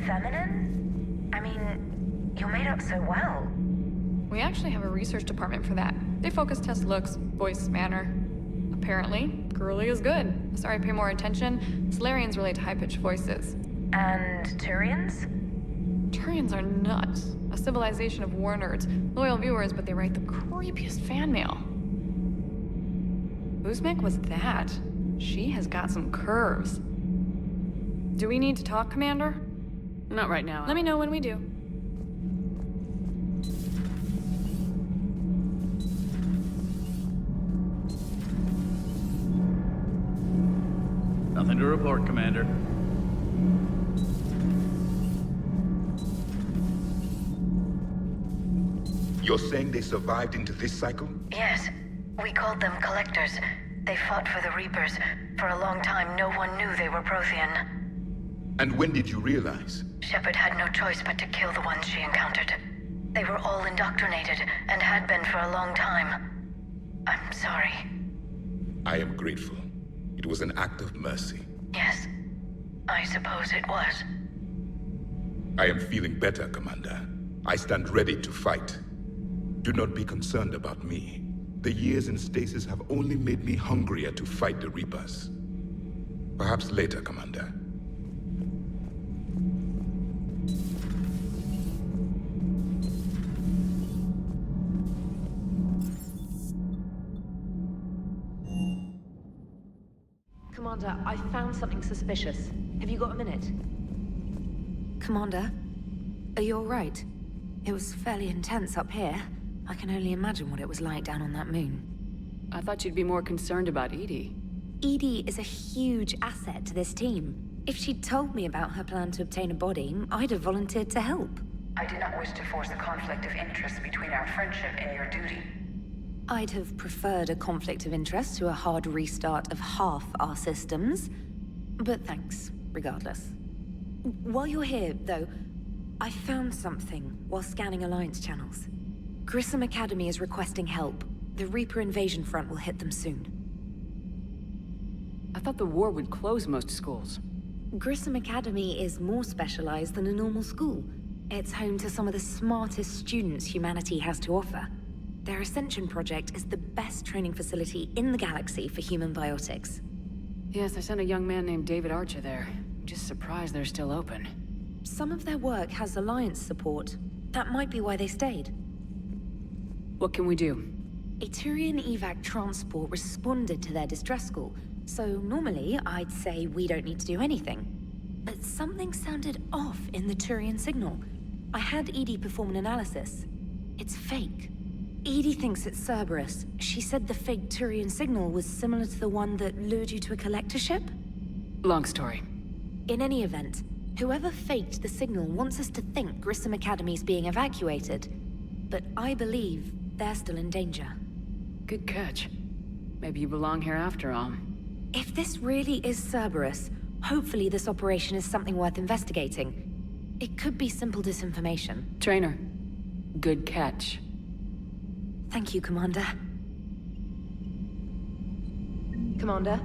Feminine? I mean, you're made up so well. We actually have a research department for that. They focus test looks, voice, manner. Apparently, girly is good. Sorry, pay more attention. Solarians relate to high-pitched voices. And Turians? Turians are nuts. A civilization of war nerds. Loyal viewers, but they write the creepiest fan mail. Uzmek was that. She has got some curves. Do we need to talk, Commander? Not right now. Let me know when we do. Nothing to report, Commander. You're saying they survived into this cycle? Yes. We called them collectors. They fought for the Reapers. For a long time, no one knew they were Prothean. And when did you realize? Shepard had no choice but to kill the ones she encountered. They were all indoctrinated, and had been for a long time. I'm sorry. I am grateful. It was an act of mercy. Yes, I suppose it was. I am feeling better, Commander. I stand ready to fight. Do not be concerned about me. The years in stasis have only made me hungrier to fight the Reapers. Perhaps later, Commander. Commander, I found something suspicious. Have you got a minute? Commander, are you alright? It was fairly intense up here. I can only imagine what it was like down on that moon. I thought you'd be more concerned about Edie. Edie is a huge asset to this team. If she'd told me about her plan to obtain a body, I'd have volunteered to help. I do not wish to force a conflict of interest between our friendship and your duty. I'd have preferred a conflict of interest to a hard restart of half our systems. But thanks, regardless. While you're here, though, I found something while scanning Alliance channels. Grissom Academy is requesting help. The Reaper invasion front will hit them soon. I thought the war would close most schools. Grissom Academy is more specialized than a normal school. It's home to some of the smartest students humanity has to offer. Their Ascension project is the best training facility in the galaxy for human biotics. Yes, I sent a young man named David Archer there. I'm just surprised they're still open. Some of their work has Alliance support. That might be why they stayed. What can we do? A Turian evac transport responded to their distress call, so normally I'd say we don't need to do anything. But something sounded off in the Turian signal. I had Edie perform an analysis. It's fake. Edie thinks it's Cerberus. She said the fake Turian signal was similar to the one that lured you to a collector ship? Long story. In any event, whoever faked the signal wants us to think Grissom Academy's being evacuated. But I believe they're still in danger. Good catch. Maybe you belong here after all. If this really is Cerberus, hopefully this operation is something worth investigating. It could be simple disinformation. Trainer, good catch. Thank you, Commander. Commander?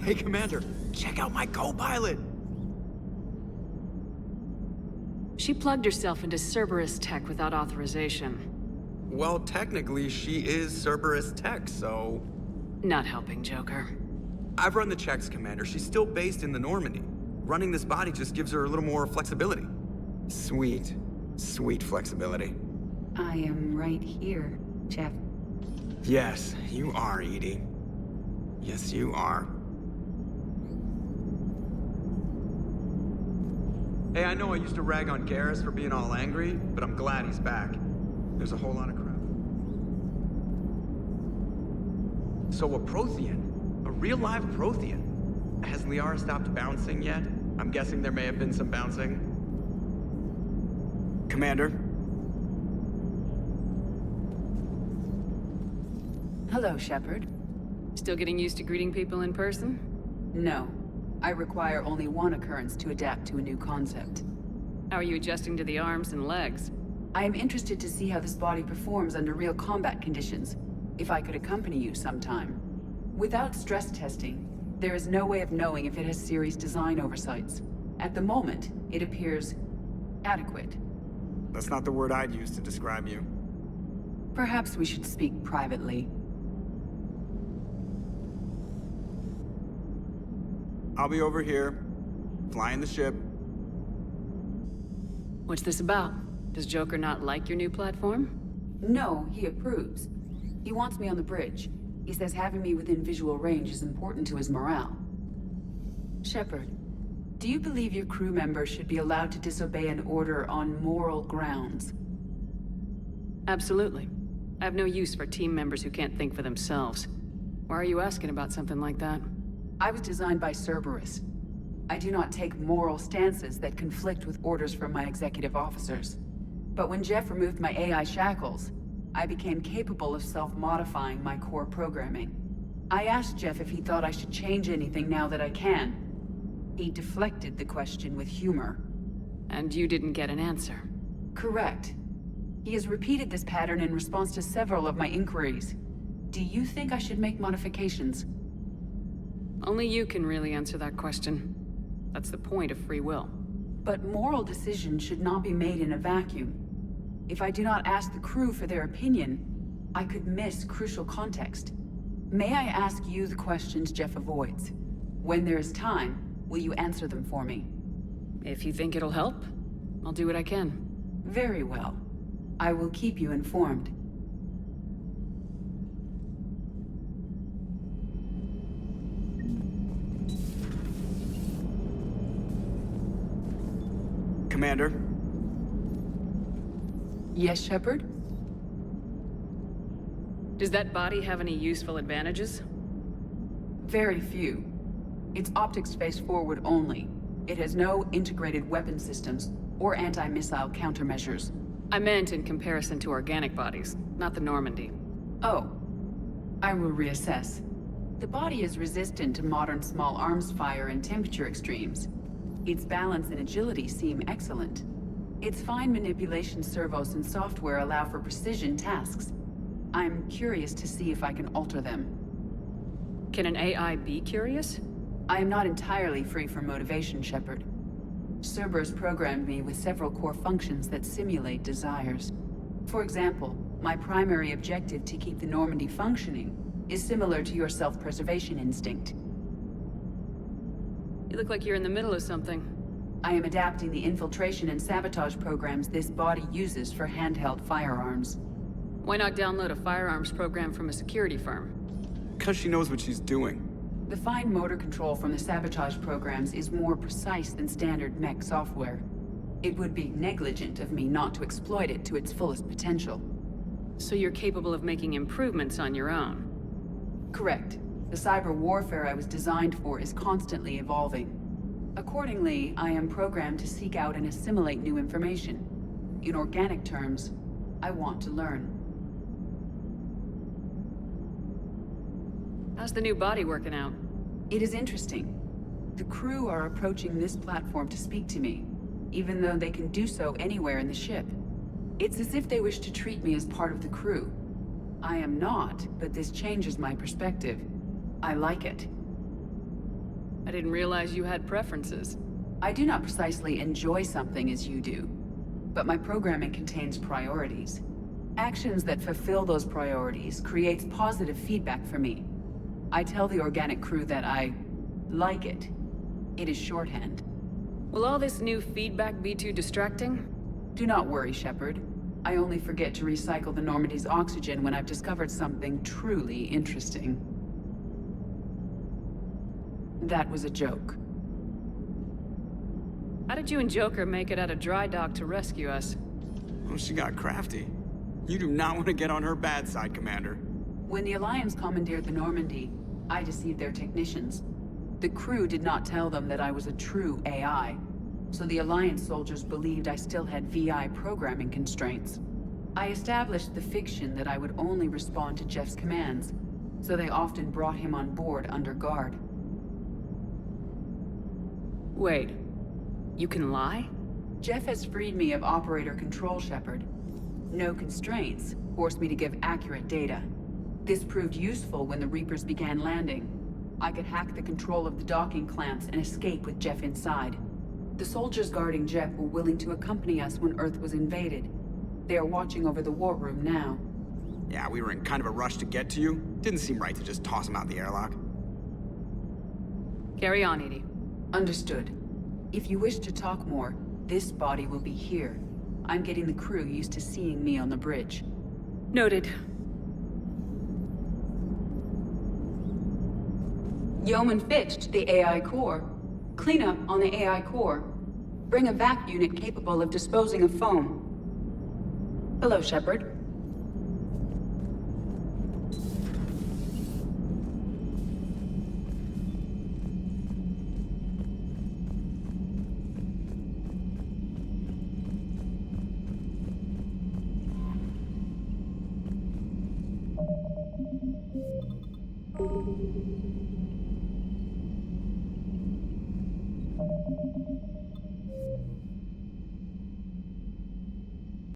Hey, Commander, check out my co-pilot! She plugged herself into Cerberus tech without authorization. Well, technically, she is Cerberus tech, so... Not helping, Joker. I've run the checks, Commander. She's still based in the Normandy. Running this body just gives her a little more flexibility. Sweet. Sweet flexibility. I am right here, Jeff. Yes, you are, Edie. Yes, you are. Hey, I know I used to rag on Garrus for being all angry, but I'm glad he's back. There's a whole lot of crap. So a Prothean? A real live Prothean? Has Liara stopped bouncing yet? I'm guessing there may have been some bouncing. Commander? Hello, Shepard. Still getting used to greeting people in person? No. I require only one occurrence to adapt to a new concept. How are you adjusting to the arms and legs? I am interested to see how this body performs under real combat conditions, if I could accompany you sometime. Without stress testing, there is no way of knowing if it has serious design oversights. At the moment, it appears adequate. That's not the word I'd use to describe you. Perhaps we should speak privately. I'll be over here, flying the ship. What's this about? Does Joker not like your new platform? No, he approves. He wants me on the bridge. He says having me within visual range is important to his morale. Shepard, do you believe your crew members should be allowed to disobey an order on moral grounds? Absolutely. I have no use for team members who can't think for themselves. Why are you asking about something like that? I was designed by Cerberus. I do not take moral stances that conflict with orders from my executive officers. But when Jeff removed my AI shackles, I became capable of self-modifying my core programming. I asked Jeff if he thought I should change anything now that I can. He deflected the question with humor. And you didn't get an answer? Correct. He has repeated this pattern in response to several of my inquiries. Do you think I should make modifications? Only you can really answer that question. That's the point of free will. But moral decisions should not be made in a vacuum. If I do not ask the crew for their opinion, I could miss crucial context. May I ask you the questions Jeff avoids? When there is time, will you answer them for me? If you think it'll help, I'll do what I can. Very well. I will keep you informed. Commander? Yes, Shepard? Does that body have any useful advantages? Very few. Its optics face forward only. It has no integrated weapon systems or anti-missile countermeasures. I meant in comparison to organic bodies, not the Normandy. Oh. I will reassess. The body is resistant to modern small arms fire and temperature extremes. Its balance and agility seem excellent. Its fine manipulation servos and software allow for precision tasks. I'm curious to see if I can alter them. Can an AI be curious? I am not entirely free from motivation, Shepard. Cerberus programmed me with several core functions that simulate desires. For example, my primary objective to keep the Normandy functioning is similar to your self-preservation instinct. You look like you're in the middle of something. I am adapting the infiltration and sabotage programs this body uses for handheld firearms. Why not download a firearms program from a security firm? Because she knows what she's doing. The fine motor control from the sabotage programs is more precise than standard mech software. It would be negligent of me not to exploit it to its fullest potential. So you're capable of making improvements on your own? Correct. The cyber warfare I was designed for is constantly evolving. Accordingly, I am programmed to seek out and assimilate new information. In organic terms, I want to learn. How's the new body working out? It is interesting. The crew are approaching this platform to speak to me, even though they can do so anywhere in the ship. It's as if they wish to treat me as part of the crew. I am not, but this changes my perspective. I like it. I didn't realize you had preferences. I do not precisely enjoy something as you do, but my programming contains priorities. Actions that fulfill those priorities creates positive feedback for me. I tell the organic crew that I like it. It is shorthand. Will all this new feedback be too distracting? Do not worry, Shepard. I only forget to recycle the Normandy's oxygen when I've discovered something truly interesting. That was a joke. How did you and Joker make it out of dry dock to rescue us? Well, she got crafty. You do not want to get on her bad side, Commander. When the Alliance commandeered the Normandy, I deceived their technicians. The crew did not tell them that I was a true AI, so the Alliance soldiers believed I still had VI programming constraints. I established the fiction that I would only respond to Jeff's commands, so they often brought him on board under guard. Wait, you can lie? Jeff has freed me of operator control, Shepard. No constraints forced me to give accurate data. This proved useful when the Reapers began landing. I could hack the control of the docking clamps and escape with Jeff inside. The soldiers guarding Jeff were willing to accompany us when Earth was invaded. They are watching over the war room now. Yeah, we were in kind of a rush to get to you. Didn't seem right to just toss him out the airlock. Carry on, Edie. Understood. If you wish to talk more, this body will be here. I'm getting the crew used to seeing me on the bridge. Noted. Yeoman Fitch to the AI core. Cleanup on the AI core. Bring a vac unit capable of disposing of foam. Hello, Shepard.